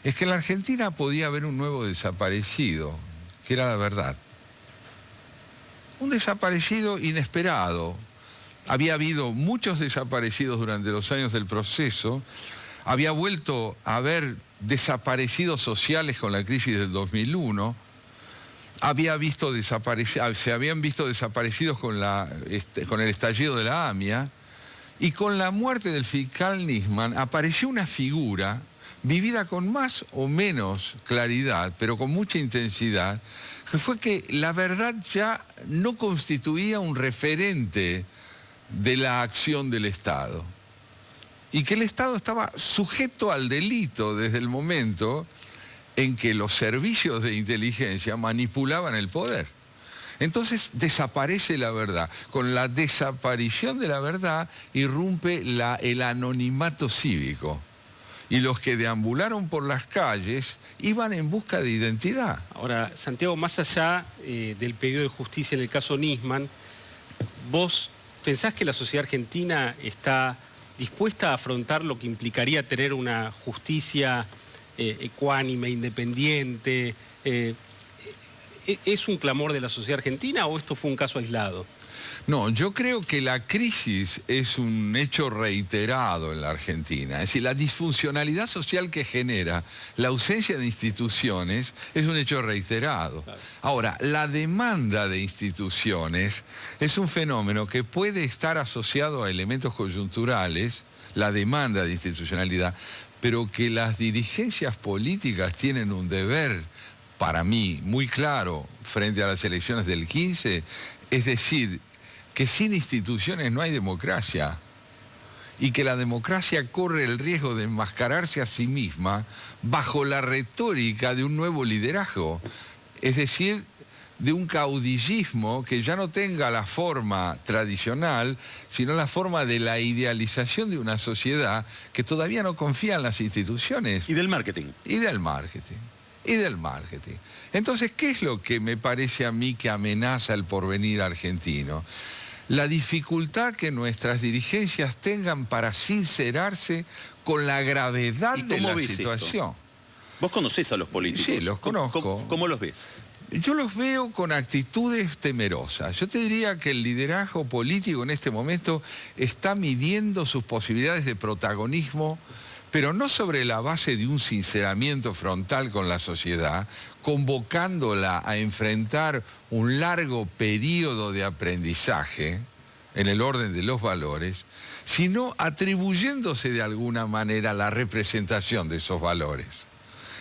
es que en la Argentina podía haber un nuevo desaparecido, que era la verdad. Un desaparecido inesperado. Había habido muchos desaparecidos durante los años del proceso, había vuelto a haber desaparecidos sociales con la crisis del 2001, se habían visto desaparecidos con el estallido de la AMIA, y con la muerte del fiscal Nisman apareció una figura vivida con más o menos claridad, pero con mucha intensidad, que fue que la verdad ya no constituía un referente de la acción del Estado, y que el Estado estaba sujeto al delito desde el momento en que los servicios de inteligencia manipulaban el poder. Entonces desaparece la verdad. Con la desaparición de la verdad irrumpe el anonimato cívico, y los que deambularon por las calles iban en busca de identidad. Ahora, Santiago, más allá del pedido de justicia en el caso Nisman, ¿vos pensás que la sociedad argentina está dispuesta a afrontar lo que implicaría tener una justicia ecuánime, independiente? ¿Es un clamor de la sociedad argentina o esto fue un caso aislado? No, yo creo que la crisis es un hecho reiterado en la Argentina. Es decir, la disfuncionalidad social que genera la ausencia de instituciones es un hecho reiterado. Claro. Ahora, la demanda de instituciones es un fenómeno que puede estar asociado a elementos coyunturales, la demanda de institucionalidad, pero que las dirigencias políticas tienen un deber, para mí, muy claro frente a las elecciones del 15, es decir, que sin instituciones no hay democracia, y que la democracia corre el riesgo de enmascararse a sí misma bajo la retórica de un nuevo liderazgo, es decir, de un caudillismo que ya no tenga la forma tradicional, sino la forma de la idealización de una sociedad que todavía no confía en las instituciones. Y del marketing. Y del marketing. Y del marketing. Entonces, ¿qué es lo que me parece a mí que amenaza el porvenir argentino? La dificultad que nuestras dirigencias tengan para sincerarse con la gravedad de la situación. Esto? ¿Vos conocés a los políticos? Sí, los conozco. ¿Cómo los ves? Yo los veo con actitudes temerosas. Yo te diría que el liderazgo político en este momento está midiendo sus posibilidades de protagonismo pero no sobre la base de un sinceramiento frontal con la sociedad, convocándola a enfrentar un largo periodo de aprendizaje en el orden de los valores, sino atribuyéndose de alguna manera la representación de esos valores.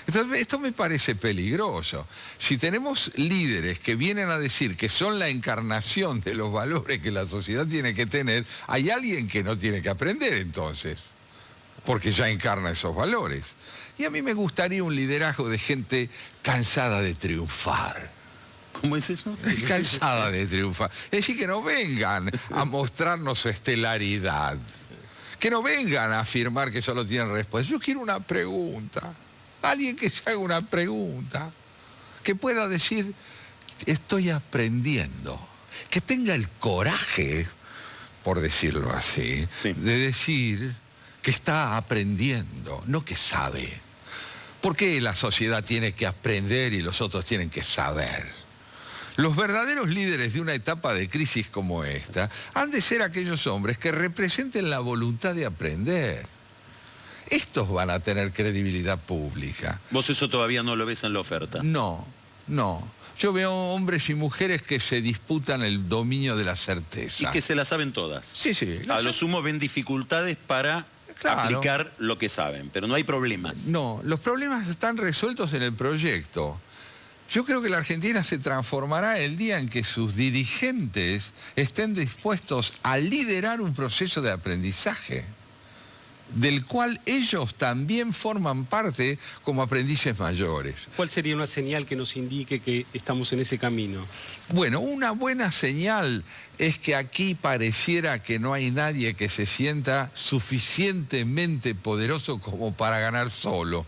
Entonces, esto me parece peligroso. Si tenemos líderes que vienen a decir que son la encarnación de los valores que la sociedad tiene que tener, hay alguien que no tiene que aprender entonces, porque ya encarna esos valores. Y a mí me gustaría un liderazgo de gente cansada de triunfar. ¿Cómo es eso? Cansada de triunfar. Es decir, que no vengan a mostrarnos su estelaridad. Que no vengan a afirmar que solo tienen respuesta. Yo quiero una pregunta. Alguien que se haga una pregunta. Que pueda decir, estoy aprendiendo. Que tenga el coraje, por decirlo así, de decir que está aprendiendo, no que sabe. ¿Por qué la sociedad tiene que aprender y los otros tienen que saber? Los verdaderos líderes de una etapa de crisis como esta han de ser aquellos hombres que representen la voluntad de aprender. Estos van a tener credibilidad pública. ¿Vos eso todavía no lo ves en la oferta? No. Yo veo hombres y mujeres que se disputan el dominio de la certeza. Y que se la saben todas. Sí. A lo sumo ven dificultades para aplicar lo que saben, pero no hay problemas. No, los problemas están resueltos en el proyecto. Yo creo que la Argentina se transformará el día en que sus dirigentes estén dispuestos a liderar un proceso de aprendizaje, del cual ellos también forman parte como aprendices mayores. ¿Cuál sería una señal que nos indique que estamos en ese camino? Bueno, una buena señal es que aquí pareciera que no hay nadie que se sienta suficientemente poderoso como para ganar solo.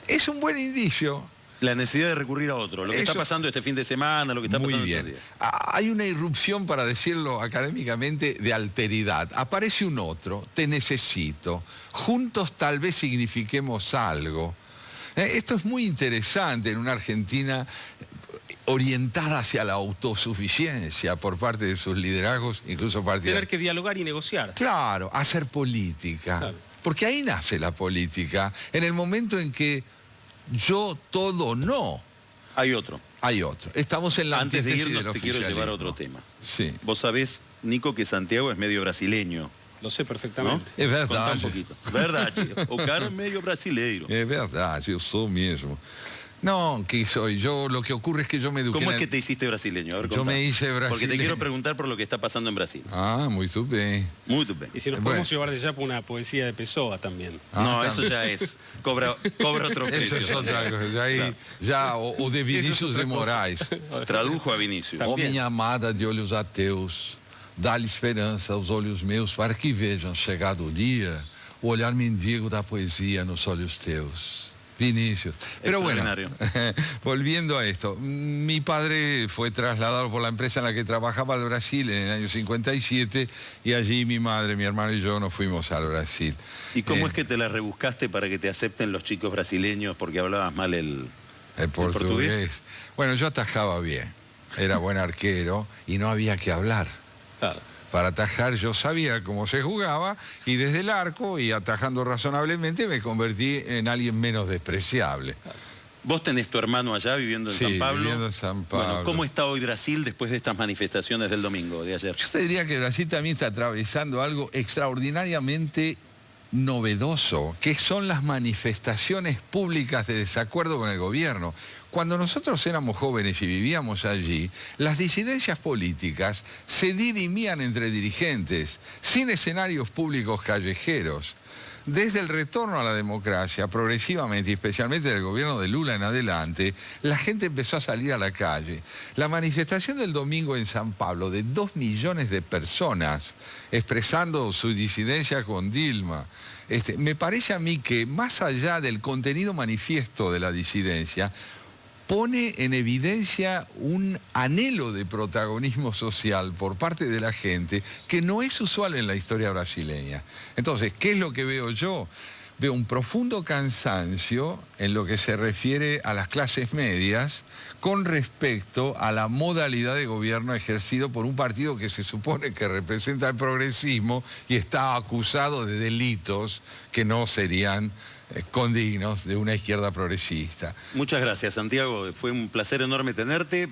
Es un buen indicio. La necesidad de recurrir a otro, lo que está pasando este fin de semana, lo que está pasando muy bien. estos días. Hay una irrupción, para decirlo académicamente, de alteridad. Aparece un otro, te necesito. Juntos tal vez signifiquemos algo. Esto es muy interesante en una Argentina orientada hacia la autosuficiencia por parte de sus liderazgos, incluso partidarios. Tener que dialogar y negociar. Claro, hacer política. Claro. Porque ahí nace la política, en el momento en que yo todo no. Hay otro. Estamos en la antes de irnos, del te quiero llevar a otro tema. Sí. Vos sabés, Nico, que Santiago es medio brasileño. Lo sé perfectamente. ¿No? Es verdad. Contá un poquito. Verdad, o cara medio brasileiro. Es verdad, yo soy mismo. No, ¿qué soy? Yo, lo que ocurre es que yo me eduqué... ¿Cómo es que te hiciste brasileño? A ver, yo me hice brasileño. Porque te quiero preguntar por lo que está pasando en Brasil. Ah, muy bien. Muy bien. Y si nos podemos llevar de ya por una poesía de Pessoa también. No, eso ya es. Cobra otro precio. Eso es otra cosa. Ahí, ya, o de Vinícius de Moraes. Tradujo a Vinícius. Ó minha amada de olhos ateus, dá-lhe esperança aos olhos meus para que vejam, chegado o dia, o olhar mendigo da poesia nos olhos teus. Vinicius. Pero bueno, volviendo a esto, mi padre fue trasladado por la empresa en la que trabajaba al Brasil en el año 57 y allí mi madre, mi hermano y yo nos fuimos al Brasil. ¿Y cómo es que te la rebuscaste para que te acepten los chicos brasileños porque hablabas mal el portugués? Bueno, yo atajaba bien, era buen arquero y no había que hablar. Claro. Para atajar yo sabía cómo se jugaba y desde el arco y atajando razonablemente me convertí en alguien menos despreciable. Vos tenés tu hermano allá viviendo en San Pablo. Viviendo en San Pablo. Bueno, ¿cómo está hoy Brasil después de estas manifestaciones del domingo, de ayer? Yo te diría que Brasil también está atravesando algo extraordinariamente novedoso, que son las manifestaciones públicas de desacuerdo con el gobierno. Cuando nosotros éramos jóvenes y vivíamos allí, las disidencias políticas se dirimían entre dirigentes, sin escenarios públicos callejeros. Desde el retorno a la democracia, progresivamente y especialmente del gobierno de Lula en adelante, la gente empezó a salir a la calle. La manifestación del domingo en San Pablo de 2 millones de personas expresando su disidencia con Dilma, me parece a mí que más allá del contenido manifiesto de la disidencia, pone en evidencia un anhelo de protagonismo social por parte de la gente que no es usual en la historia brasileña. Entonces, ¿qué es lo que veo yo? veo un profundo cansancio en lo que se refiere a las clases medias con respecto a la modalidad de gobierno ejercido por un partido que se supone que representa el progresismo y está acusado de delitos que no serían condignos de una izquierda progresista. Muchas gracias, Santiago. Fue un placer enorme tenerte.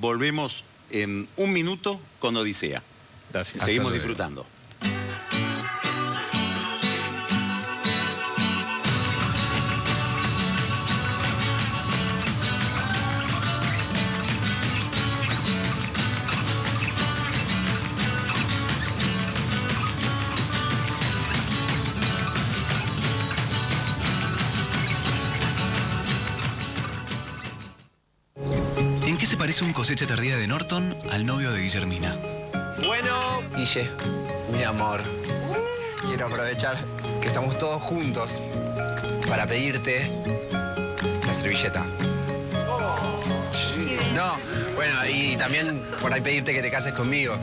Volvemos en un minuto con Odisea. Gracias. Seguimos disfrutando. ¿En qué se parece un cosecha tardía de Norton al novio de Guillermina? Bueno, Guille, mi amor, quiero aprovechar que estamos todos juntos para pedirte la servilleta. No, bueno, y también por ahí pedirte que te cases conmigo.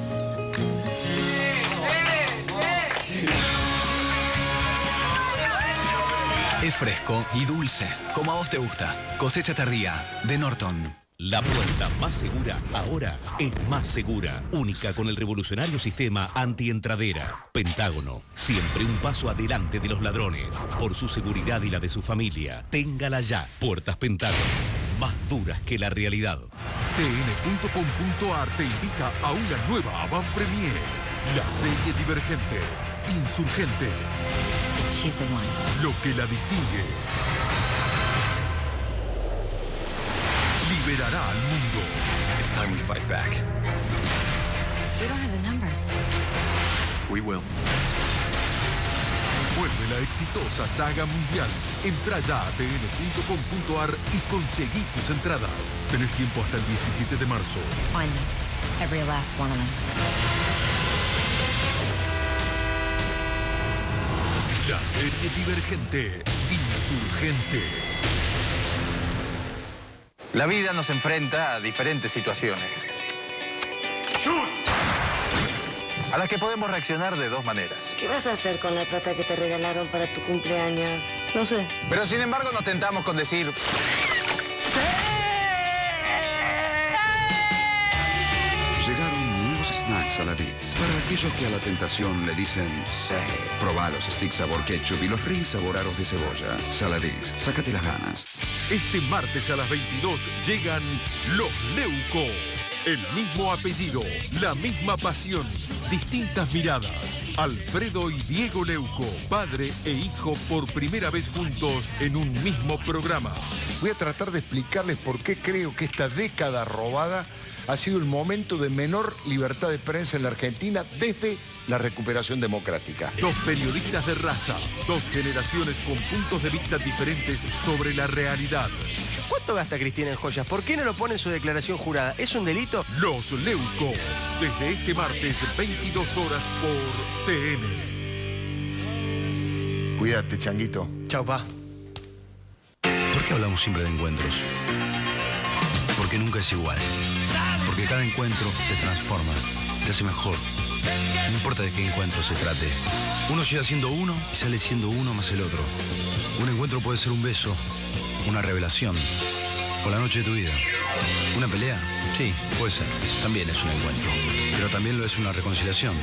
Es fresco y dulce, como a vos te gusta. Cosecha tardía de Norton. La puerta más segura ahora es Más Segura, única con el revolucionario sistema antientradera. Pentágono, siempre un paso adelante de los ladrones. Por su seguridad y la de su familia, téngala ya. Puertas Pentágono, más duras que la realidad. TN.com.ar te invita a una nueva avant premiere. La serie Divergente, Insurgente. She's the one. Lo que la distingue. Liberará al mundo. It's time we fight back. We don't have the numbers. We will. Vuelve la exitosa saga mundial. Entra ya a tn.com.ar y conseguí tus entradas. Tenés tiempo hasta el 17 de marzo. Find them. Every last one of them. La serie Divergente, Insurgente. La vida nos enfrenta a diferentes situaciones, a las que podemos reaccionar de dos maneras. ¿Qué vas a hacer con la plata que te regalaron para tu cumpleaños? No sé. Pero sin embargo nos tentamos con decir... Llegaron nuevos snacks Saladix. Para aquellos que a la tentación le dicen sí. Probá los sticks sabor ketchup y los rings sabor aros de cebolla. Saladix, sácate las ganas. Este martes a las 22 llegan Los Leuco. El mismo apellido, la misma pasión, distintas miradas. Alfredo y Diego Leuco, padre e hijo por primera vez juntos en un mismo programa. Voy a tratar de explicarles por qué creo que esta década robada ha sido el momento de menor libertad de prensa en la Argentina desde la recuperación democrática. Dos periodistas de raza, dos generaciones con puntos de vista diferentes sobre la realidad. ¿Cuánto gasta Cristina en joyas? ¿Por qué no lo pone en su declaración jurada? ¿Es un delito? Los Leuco, desde este martes, 22 horas por TN. Cuídate, changuito. Chau, pa. ¿Por qué hablamos siempre de encuentros? Porque nunca es igual. Porque cada encuentro te transforma, te hace mejor. No importa de qué encuentro se trate. Uno llega siendo uno y sale siendo uno más el otro. Un encuentro puede ser un beso, una revelación, o la noche de tu vida. ¿Una pelea? Sí, puede ser. También es un encuentro. Pero también lo es una reconciliación.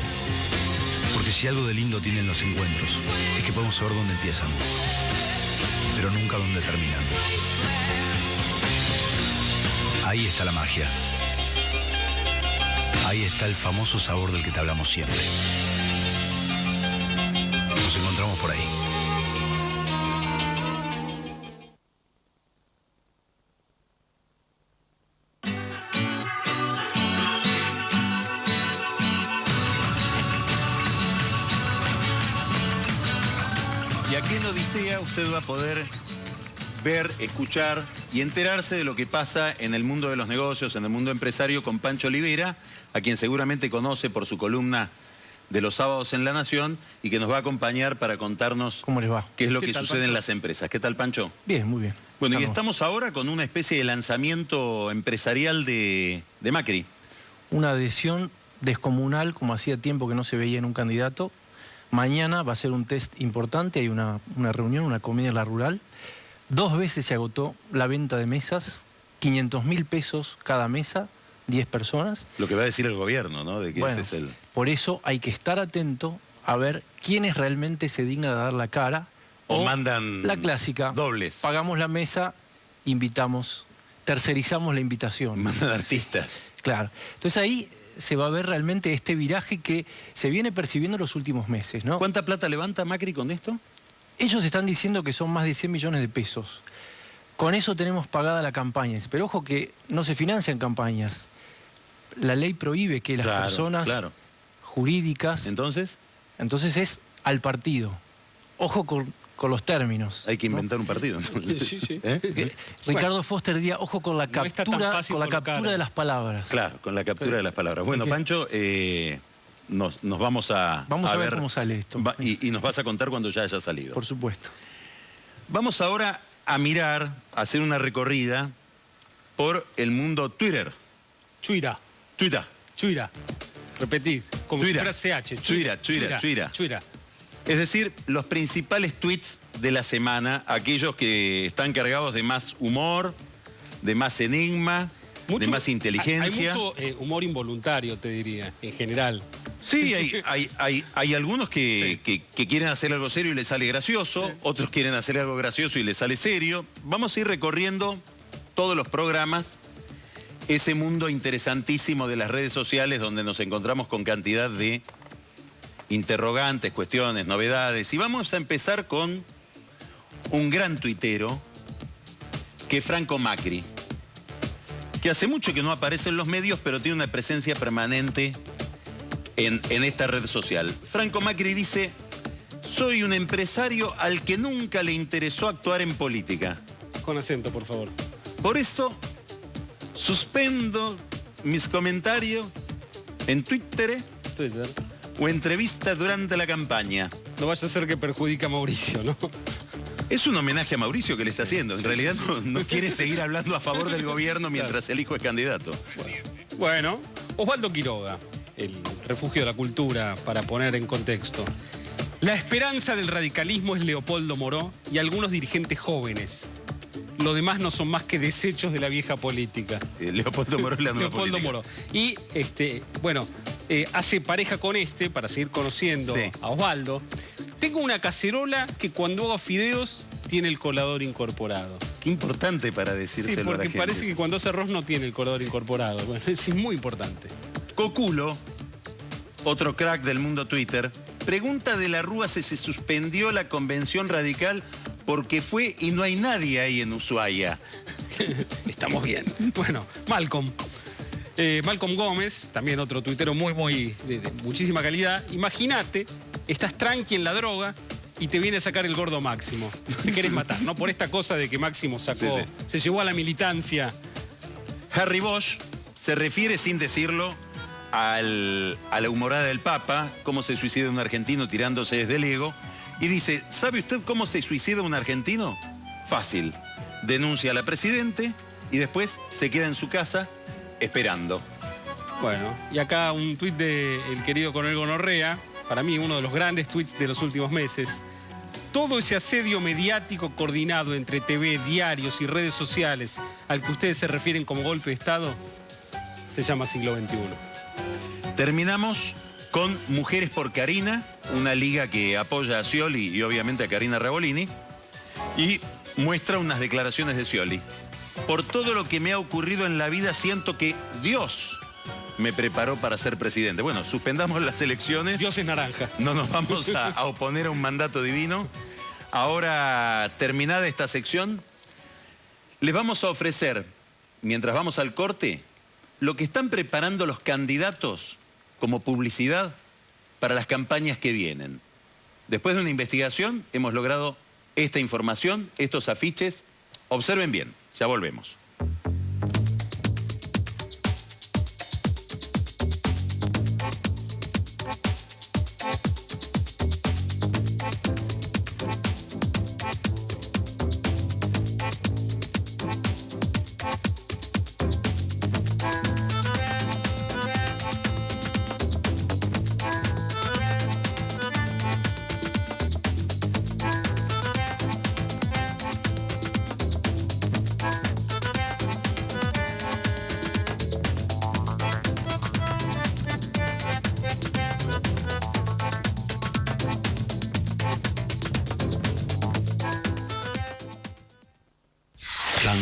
Porque si algo de lindo tienen los encuentros, es que podemos saber dónde empiezan, pero nunca dónde terminan. Ahí está la magia. Ahí está el famoso sabor del que te hablamos siempre. Nos encontramos por ahí. Y aquí en Odisea usted va a poder ver, escuchar y enterarse de lo que pasa en el mundo de los negocios, en el mundo empresario con Pancho Olivera, a quien seguramente conoce por su columna de los sábados en La Nación y que nos va a acompañar para contarnos ¿cómo les va? Qué es lo que tal, sucede en Pancho? las empresas. ¿Qué tal, Pancho? Bien, muy bien. Bueno, y estamos ahora con una especie de lanzamiento empresarial de Macri. Una adhesión descomunal, como hacía tiempo que no se veía en un candidato, Mañana va a ser un test importante, hay una reunión, una comida en la rural. 2 veces se agotó la venta de mesas, 500.000 pesos cada mesa, 10 personas. Lo que va a decir el gobierno, ¿no? De que Bueno, ese es el... Por eso hay que estar atento a ver quiénes realmente se dignan a dar la cara. O mandan la clásica. dobles. Pagamos la mesa, invitamos, tercerizamos la invitación. Mandan artistas. Claro. Entonces ahí se va a ver realmente este viraje que se viene percibiendo en los últimos meses, ¿no? ¿Cuánta plata levanta Macri con esto? Ellos están diciendo que son más de 100 millones de pesos. Con eso tenemos pagada la campaña. Pero ojo que no se financian campañas. La ley prohíbe que las personas jurídicas... ¿Entonces? Entonces es al partido. Ojo con los términos. Hay que inventar un partido, entonces. Sí. Ricardo Foster diría, ojo con la captura, de las palabras. Claro, con la captura de las palabras. Bueno, Pancho, nos vamos a ver cómo sale esto. Y nos vas a contar cuando ya haya salido. Por supuesto. Vamos ahora a mirar, a hacer una recorrida por el mundo Twitter. Twitter. Repetid, como si fuera CH. Twitter. Es decir, los principales tweets de la semana, aquellos que están cargados de más humor, de más enigma, de más inteligencia. Hay mucho humor involuntario, te diría, en general. Sí, hay algunos que quieren hacer algo serio y les sale gracioso, otros quieren hacer algo gracioso y les sale serio. Vamos a ir recorriendo todos los programas, ese mundo interesantísimo de las redes sociales donde nos encontramos con cantidad de interrogantes, cuestiones, novedades. Y vamos a empezar con un gran tuitero, que es Franco Macri, que hace mucho que no aparece en los medios, pero tiene una presencia permanente en esta red social. Franco Macri dice: soy un empresario al que nunca le interesó actuar en política. Con acento, por favor. Por esto, suspendo mis comentarios en Twitter o entrevistas durante la campaña. No vaya a ser que perjudique a Mauricio, ¿no? Es un homenaje a Mauricio que le está haciendo. En realidad no quiere seguir hablando a favor del gobierno mientras el hijo es candidato. Bueno, Osvaldo Quiroga, el refugio de la cultura, para poner en contexto. La esperanza del radicalismo es Leopoldo Moró y algunos dirigentes jóvenes. Lo demás no son más que desechos de la vieja política. Leopoldo Moró es la nueva Leopoldo política. Moró. Y, hace pareja con para seguir conociendo a Osvaldo. Tengo una cacerola que cuando hago fideos tiene el colador incorporado. Qué importante para decírselo a la gente. Sí, porque parece que cuando hace arroz no tiene el colador incorporado. Bueno, es muy importante. Coculo, otro crack del mundo Twitter, pregunta de la Rúa si se suspendió la convención radical porque fue y no hay nadie ahí en Ushuaia. Estamos bien. Bueno, Malcolm Gómez, también otro tuitero de muchísima calidad. Imagínate, estás tranqui en la droga y te viene a sacar el gordo Máximo. Te querés matar, ¿no? Por esta cosa de que Máximo se llevó a la militancia. Harry Bosch se refiere, sin decirlo, a la humorada del Papa, cómo se suicida un argentino tirándose desde el ego, y dice: ¿sabe usted cómo se suicida un argentino? Fácil. Denuncia a la presidente y después se queda en su casa esperando. Bueno, y acá un tuit del querido Coronel Gonorrea, para mí uno de los grandes tuits de los últimos meses. Todo ese asedio mediático coordinado entre TV, diarios y redes sociales al que ustedes se refieren como golpe de Estado se llama siglo XXI. Terminamos con Mujeres por Karina, una liga que apoya a Scioli y obviamente a Karina Rabolini, y muestra unas declaraciones de Scioli. Por todo lo que me ha ocurrido en la vida, siento que Dios me preparó para ser presidente. Bueno, suspendamos las elecciones. Dios es naranja. No nos vamos a oponer a un mandato divino. Ahora, terminada esta sección, les vamos a ofrecer, mientras vamos al corte, lo que están preparando los candidatos como publicidad para las campañas que vienen. Después de una investigación, hemos logrado esta información, estos afiches. Observen bien, ya volvemos.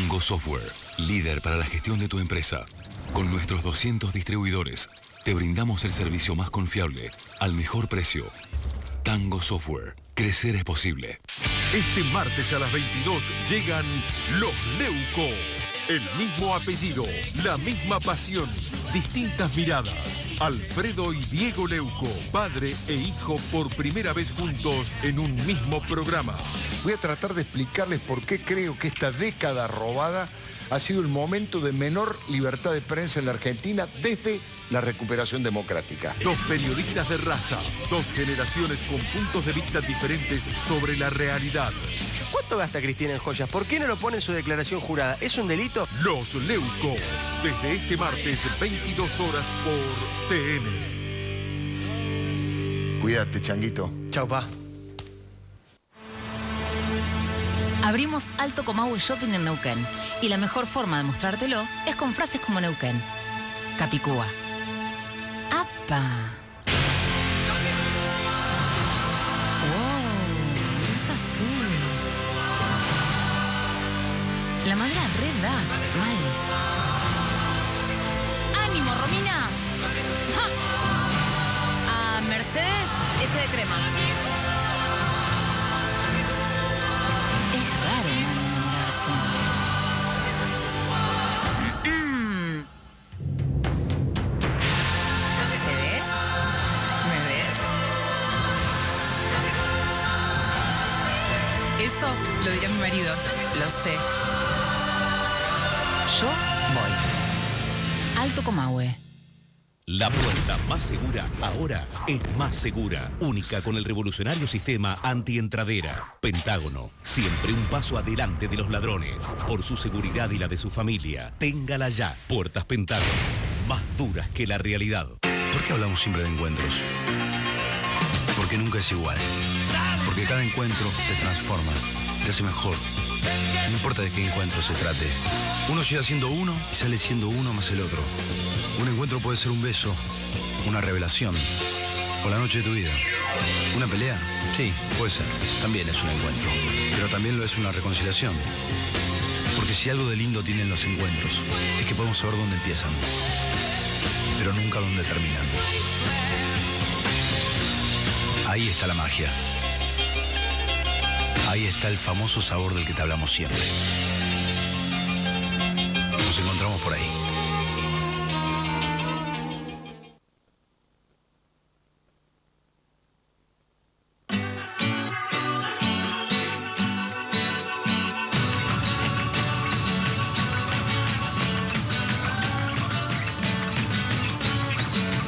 Tango Software, líder para la gestión de tu empresa. Con nuestros 200 distribuidores, te brindamos el servicio más confiable, al mejor precio. Tango Software, crecer es posible. Este martes a las 22 llegan los Leuco. El mismo apellido, la misma pasión, distintas miradas. Alfredo y Diego Leuco, padre e hijo por primera vez juntos en un mismo programa. Voy a tratar de explicarles por qué creo que esta década robada ha sido el momento de menor libertad de prensa en la Argentina desde la recuperación democrática. Dos periodistas de raza, dos generaciones con puntos de vista diferentes sobre la realidad. ¿Cuánto gasta Cristina en joyas? ¿Por qué no lo pone en su declaración jurada? ¿Es un delito? Los Leuco, desde este martes, 22 horas por TN. Cuídate, changuito. Chau, pa. Abrimos Alto Comahue Shopping en Neuquén. Y la mejor forma de mostrártelo es con frases como Neuquén. Capicúa. ¡Apa! ¡Wow! Luz azul. La madera red da. Mal. ¡Ánimo, Romina! ¡Ja! A Mercedes, ese de crema. Es raro, man, enamorarse. ¿Se ve? ¿Me ves? Eso lo dirá mi marido. Lo sé. Yo voy. Alto Comahue. La puerta más segura ahora es Más Segura, única con el revolucionario sistema antientradera. Pentágono, siempre un paso adelante de los ladrones. Por su seguridad y la de su familia, téngala ya. Puertas Pentágono, más duras que la realidad. ¿Por qué hablamos siempre de encuentros? Porque nunca es igual. Porque cada encuentro te transforma, te hace mejor. No importa de qué encuentro se trate. Uno llega siendo uno y sale siendo uno más el otro. Un encuentro puede ser un beso, una revelación, o la noche de tu vida. ¿Una pelea? Sí, puede ser. También es un encuentro. Pero también lo es una reconciliación. Porque si algo de lindo tienen los encuentros, es que podemos saber dónde empiezan, pero nunca dónde terminan. Ahí está la magia. Ahí está el famoso sabor del que te hablamos siempre. Nos encontramos por ahí.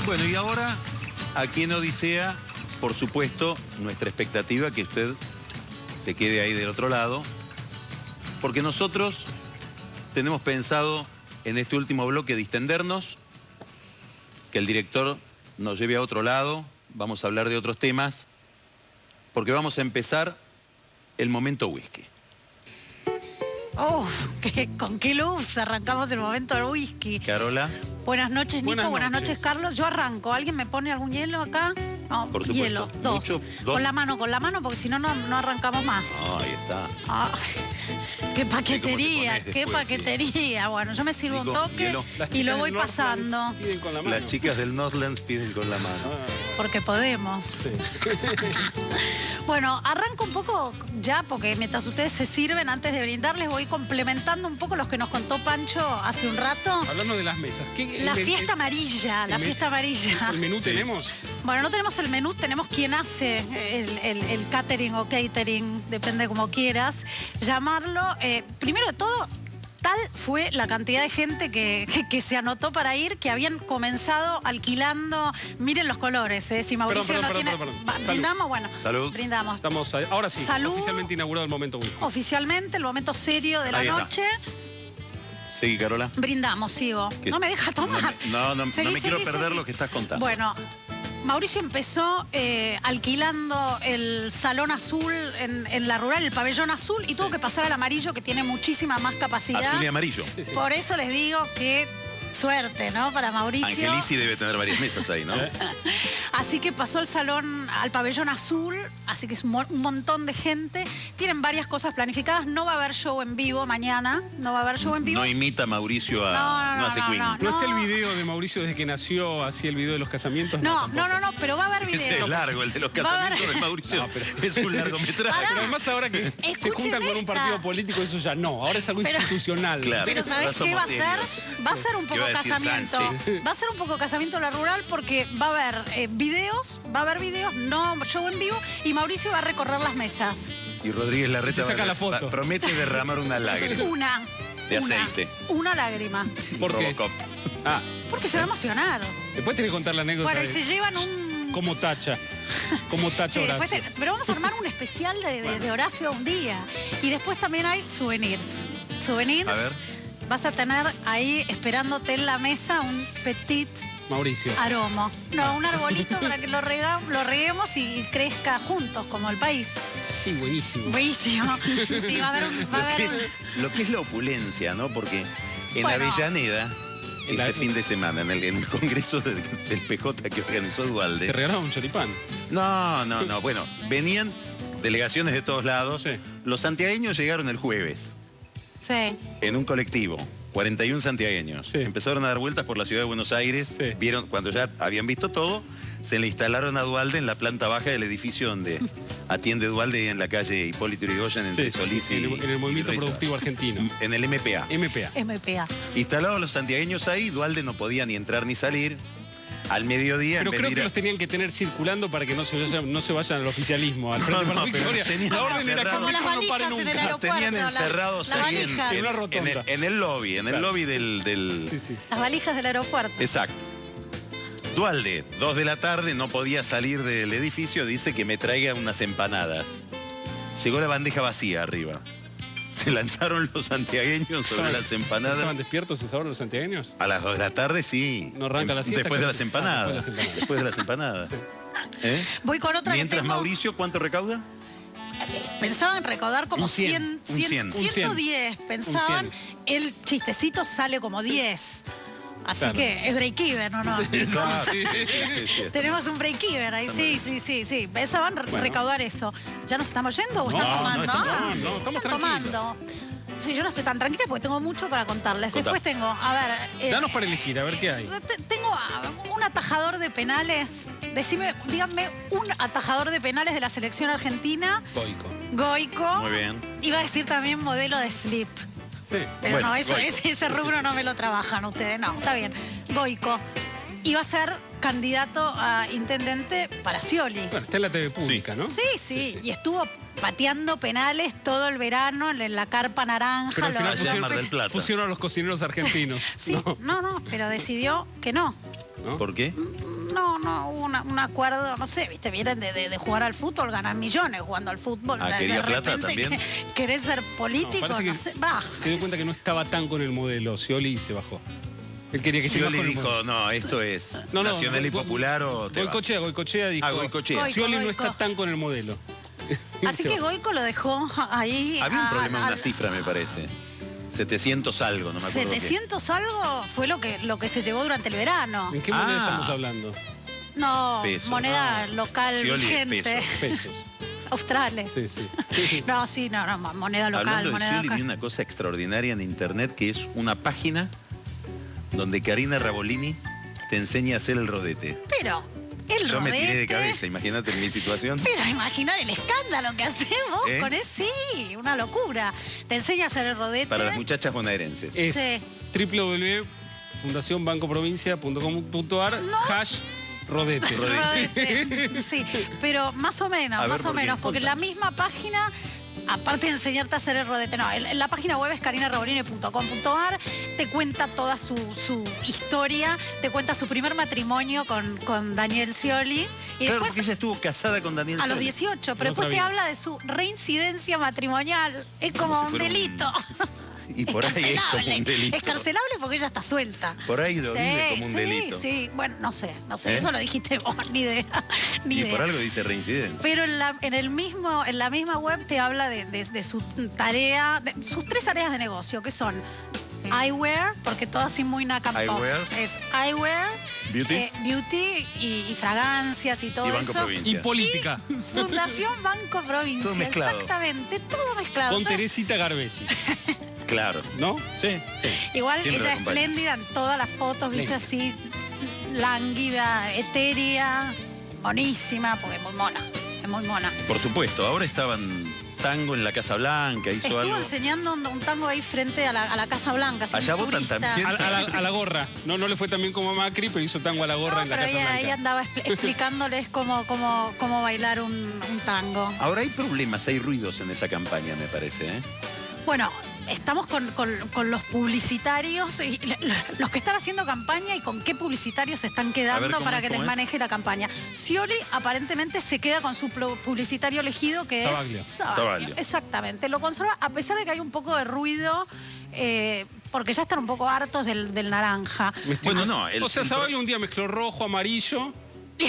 Bueno, y ahora, aquí en Odisea, por supuesto, nuestra expectativa que usted se quede ahí del otro lado, porque nosotros tenemos pensado en este último bloque distendernos, que el director nos lleve a otro lado, vamos a hablar de otros temas, porque vamos a empezar el momento whisky. ¿Con qué luz arrancamos el momento del whisky? Carola. Buenas noches, Nico. Buenas noches, Carlos. Yo arranco. ¿Alguien me pone algún hielo acá? No, por supuesto. Hielo. Dos. Con la mano, porque si no, no arrancamos más. Ahí está. ¡Qué paquetería! ¡Qué paquetería! Bueno, yo me sirvo un toque y lo voy pasando. Las chicas del Northlands piden con la mano. Porque podemos. Sí. Bueno, arranco un poco ya, porque mientras ustedes se sirven, antes de brindarles, voy complementando un poco los que nos contó Pancho hace un rato. Hablando de las mesas. La fiesta amarilla, la fiesta amarilla. ¿El menú tenemos? Bueno, no tenemos el menú, tenemos quien hace el catering o catering, depende como quieras llamarlo. Primero de todo, tal fue la cantidad de gente que se anotó para ir, que habían comenzado alquilando. Miren los colores, si Mauricio no tiene... ¿Brindamos? Bueno, salud. Brindamos. Estamos ahí. Ahora sí, salud. Oficialmente inaugurado el momento whisky. Oficialmente, el momento serio de la noche. Seguí, Carola. Brindamos, sigo. No me deja tomar. No me quiero perder lo que estás contando. Bueno, Mauricio empezó alquilando el salón azul en la rural, el pabellón azul, y tuvo que pasar al amarillo, que tiene muchísima más capacidad. Azul y amarillo. Por eso les digo que suerte, ¿no? Para Mauricio. Angelici debe tener varias mesas ahí, ¿no? Así que pasó al salón, al pabellón azul, así que es un montón de gente. Tienen varias cosas planificadas. No va a haber show en vivo mañana. No va a haber show en vivo. No imita a Mauricio a... No hace Queen. No está el video de Mauricio desde que nació, así el video de los casamientos. No, pero va a haber video. Ese es largo, el de los casamientos de Mauricio. Es un largometraje. Pero además ahora que se juntan con un partido político, eso ya no. Ahora es algo institucional. Claro. Pero ¿sabés qué va a ser? Va a ser un poco casamiento. Va a ser un poco casamiento en la rural porque va a haber videos, no show en vivo, y Mauricio va a recorrer las mesas. Y Rodríguez Larreta saca la foto. Promete derramar una lágrima. De aceite. Una lágrima. ¿Por qué? Robocop. Porque se va a emocionar. Después tiene que contar la anécdota. Bueno, y se llevan un... Como tacha. Sí, pero vamos a armar un especial de Horacio un día. Y después también hay souvenirs. Souvenirs. A ver. Vas a tener ahí esperándote en la mesa un petit Mauricio. aromo. No, un arbolito para que lo reguemos y crezca juntos como el país. Sí, buenísimo. Buenísimo. Sí, va a haber Lo que es la opulencia, ¿no? Porque en Avellaneda, fin de semana, en el congreso del PJ que organizó Dualde... ¿Te regalaron un choripán? No. Bueno, venían delegaciones de todos lados. Sí. Los santiagueños llegaron el jueves. Sí. En un colectivo. 41 santiagueños. Sí. Empezaron a dar vueltas por la ciudad de Buenos Aires. Sí. Vieron, cuando ya habían visto todo, se le instalaron a Dualde en la planta baja del edificio donde atiende Dualde, en la calle Hipólito Yrigoyen, entre Solís y... En el Movimiento Productivo Argentino. En el MPA. MPA. Instalados los santiagueños ahí, Dualde no podía ni entrar ni salir. Al mediodía... Pero creo que los tenían que tener circulando para que no se vayan al oficialismo. Al frente para Victoria. La orden era que como las valijas no en el pare aeropuerto. Tenían encerrados ahí en una rotonda. En el lobby, del... Sí. Las valijas del aeropuerto. Exacto. Dualde, 2 de la tarde, no podía salir del edificio, dice que me traiga unas empanadas. Llegó la bandeja vacía arriba. Se lanzaron los santiagueños sobre las empanadas. ¿Estaban despiertos esa hora los santiagueños? A las 2 de la tarde, sí. ¿No arranca la siesta? Después de las empanadas. Después de las empanadas. Sí. Voy con otra. Mientras Mauricio, ¿cuánto recauda? Pensaban recaudar como 100. 110. Pensaban, el chistecito sale como 10. Así que es break-even, ¿o no? Sí. Tenemos un break-even ahí, sí. Pensaban recaudar eso. ¿Ya nos estamos yendo o están tomando? No, estamos tomando. Sí, yo no estoy tan tranquila porque tengo mucho para contarles. Después tengo, a ver... Danos para elegir, a ver qué hay. Tengo un atajador de penales. Díganme un atajador de penales de la selección argentina. Goico. Muy bien. Iba a decir también modelo de slip. Sí. Pero bueno, no, ese rubro no me lo trabajan ustedes. No, está bien. Goico iba a ser candidato a intendente para Scioli. Bueno, está en la TV pública, ¿no? Sí. Y estuvo pateando penales todo el verano en la carpa naranja. Pero al final pusieron a los cocineros argentinos. Sí, no, pero decidió que no. ¿Por qué? No, hubo un acuerdo, no sé, viste, vienen de jugar al fútbol, ganan millones jugando al fútbol. ¿Quería plata también? ¿Querés ser político? No sé. Se dio cuenta que no estaba tan con el modelo, Scioli, y se bajó. Él quería que Scioli dijo, no, esto es nacional y popular o te Goicochea dijo. Goicochea. Scioli no está tan con el modelo. Así que Goico lo dejó ahí. Había un problema en una cifra, me parece. 700 algo, no me acuerdo. 700 algo fue lo que se llevó durante el verano. ¿En qué moneda estamos hablando? No, moneda local vigente. Pesos. Australes. Sí. No, moneda local. Hablando moneda de Scioli, local. vi una cosa extraordinaria en internet que es una página donde Karina Rabolini te enseña a hacer el rodete. Pero Yo me tiré de cabeza, imagínate mi situación. Pero imaginar el escándalo que hacemos con eso, sí, una locura. Te enseña a hacer el rodete. Para las muchachas bonaerenses. Es www.fundacionbancoprovincia.com.ar #rodete. Rodete. Sí, pero más o menos, porque en la misma página, aparte de enseñarte a hacer el rodete, en la página web es carinarabolini.com.ar, te cuenta toda su historia, te cuenta su primer matrimonio con Daniel Scioli. Y Claro, después, porque ella estuvo casada con Daniel a los Scioli. 18, pero después te habla de su reincidencia matrimonial. Es como un delito. Y por ahí es como un delito. Escarcelable porque ella está suelta. Por ahí lo vive como un sí, delito. Sí, bueno, no sé. ¿Eh? Eso lo dijiste vos, ni idea. Y por algo dice reincidencia. Pero en la misma web te habla de su tarea, de sus 3 áreas de negocio, que son eyewear, porque todo así muy nacampó. Eyewear. Es eyewear, Beauty. Beauty y fragancias y todo Y Banco eso. Provincia. Y política. Y Fundación Banco Provincia. Todo mezclado. Exactamente, todo mezclado. Con Entonces, Teresita Garbesi. Claro. ¿No? Sí. igual Siempre ella la acompaña. espléndida en todas las fotos, viste, así, lánguida, etérea, monísima, porque es muy mona. Es muy mona. Por supuesto, ahora estaban tango en la Casa Blanca, hizo Estuvo algo. enseñando un tango ahí frente a la Casa Blanca. así, Allá un votan turista. también. A la gorra. No le fue tan bien como a Macri, pero hizo tango a la gorra No, en la pero Casa Blanca. ella andaba explicándoles cómo bailar un tango. Ahora hay problemas, hay ruidos en esa campaña, me parece. ¿Eh? Bueno, estamos con los publicitarios, y los que están haciendo campaña y con qué publicitarios se están A ver, quedando ¿cómo para es? que les ¿Cómo es? maneje la campaña. Scioli aparentemente se queda con su publicitario elegido, que Savaglio. es Savaglio. Exactamente, lo conserva a pesar de que hay un poco de ruido, porque ya están un poco hartos del naranja. Bueno, no. O sea, Savaglio un día mezcló rojo, amarillo,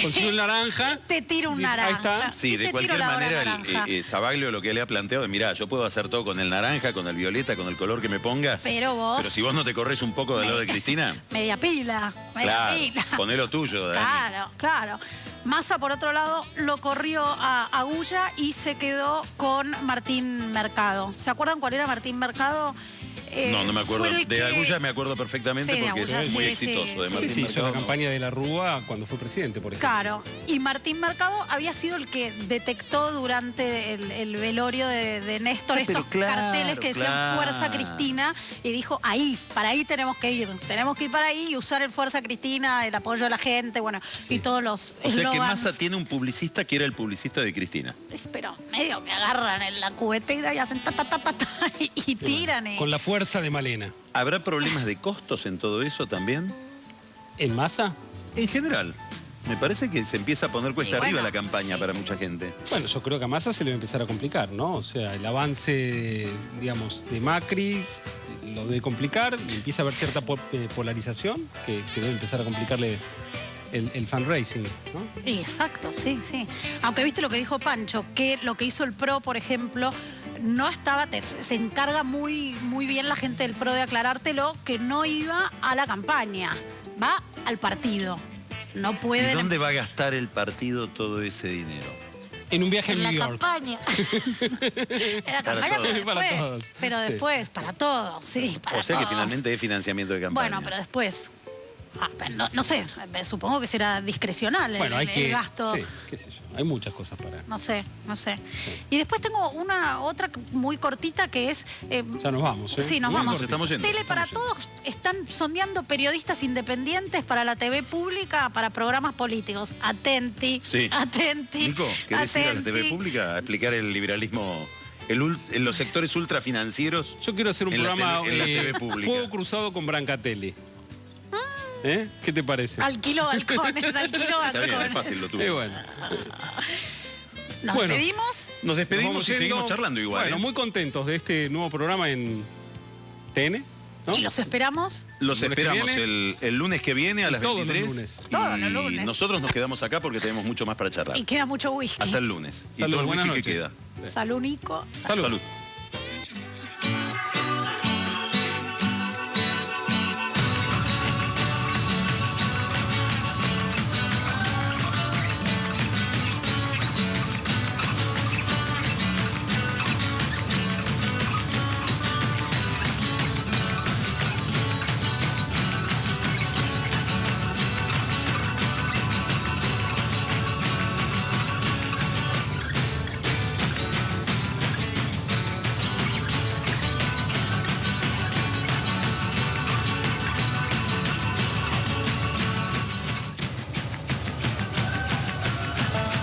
consiguió el naranja. Te tiro un Sí, naranja. ahí está. Sí, Y de te cualquier tiro la hora manera, naranja. Savaglio lo que le ha planteado es, mirá, yo puedo hacer todo con el naranja, con el violeta, con el color que me pongas. Pero vos- Pero si vos no te corres un poco del lado de Cristina, Media pila. claro, Pila. poné lo tuyo, Dani. Claro. Massa, por otro lado, lo corrió a Agulla y se quedó con Martín Mercado. ¿Se acuerdan cuál era Martín Mercado? No me acuerdo. fue el De que- Agulla me acuerdo perfectamente Sí, de porque Agulla, es muy sí, exitoso. sí, de sí, Martín Sí, hizo Mercado, la no. campaña de la Rúa cuando fue presidente, por ejemplo. Claro. Y Martín Mercado había sido el que detectó durante el velorio de Néstor estos claro, carteles que decían claro. Fuerza Cristina y dijo, para ahí tenemos que ir. Tenemos que ir para ahí y usar el Fuerza Cristina, el apoyo de la gente, bueno, y todos los O sea que eslogans. Massa tiene un publicista que era el publicista de Cristina. Pero medio que agarran en la cubetera y hacen ta y tiran. Con la fuerza de Malena. ¿Habrá problemas de costos en todo eso también? ¿En Massa? En general. Me parece que se empieza a poner cuesta Y bueno, arriba la campaña para mucha gente. Bueno, yo creo que a Massa se le va a empezar a complicar, ¿no? O sea, el avance, digamos, de Macri lo debe complicar y empieza a haber cierta polarización que debe empezar a complicarle el fundraising, ¿no? Exacto, sí. Aunque viste lo que dijo Pancho, que lo que hizo el PRO, por ejemplo, no estaba, se encarga muy bien la gente del PRO de aclarártelo, que no iba a la campaña, va al partido. No ¿Y pueden... dónde va a gastar el partido todo ese dinero? En un viaje En en la New York. campaña. En la Para campaña, todos. pero Para después. todos. Pero Sí. después, para todos, sí, para O sea que todos. finalmente es financiamiento de campaña. Bueno, pero después. Pero no sé, supongo que será discrecional Bueno, hay el gasto. Sí, qué sé yo. Hay muchas cosas para... No sé. Y después tengo otra muy cortita que es... Ya nos vamos, ¿eh? Sí, nos Muy vamos. cortito. Estamos yendo, Tele para estamos Todos están sondeando periodistas independientes para la TV pública, para programas políticos. Atenti. Sí. Atenti. Nico, ¿querés ir a la atenti. TV pública a explicar el liberalismo, en los sectores ultrafinancieros? Yo quiero hacer un en la programa en la TV pública. Fuego Cruzado con Brancatelli. ¿Eh? ¿Qué te parece? Alquilo balcones, alquilo Está bien, balcones. es fácil lo tuyo. Bueno. Nos Bueno. despedimos. Nos despedimos Nos vamos y yendo. seguimos charlando igual. Bueno, ¿eh? muy contentos de este nuevo programa en TN. ¿no? Y los esperamos. Los ¿El lunes que esperamos viene? el lunes que viene a las Todos los 23. lunes. Todos los Y lunes. nosotros nos quedamos acá porque tenemos mucho más para charlar. Y queda mucho whisky. Hasta el lunes. Y Salud, todo el buenas whisky que noches. queda. Salud, Nico. Salud.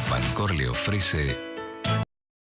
Bancor le ofrece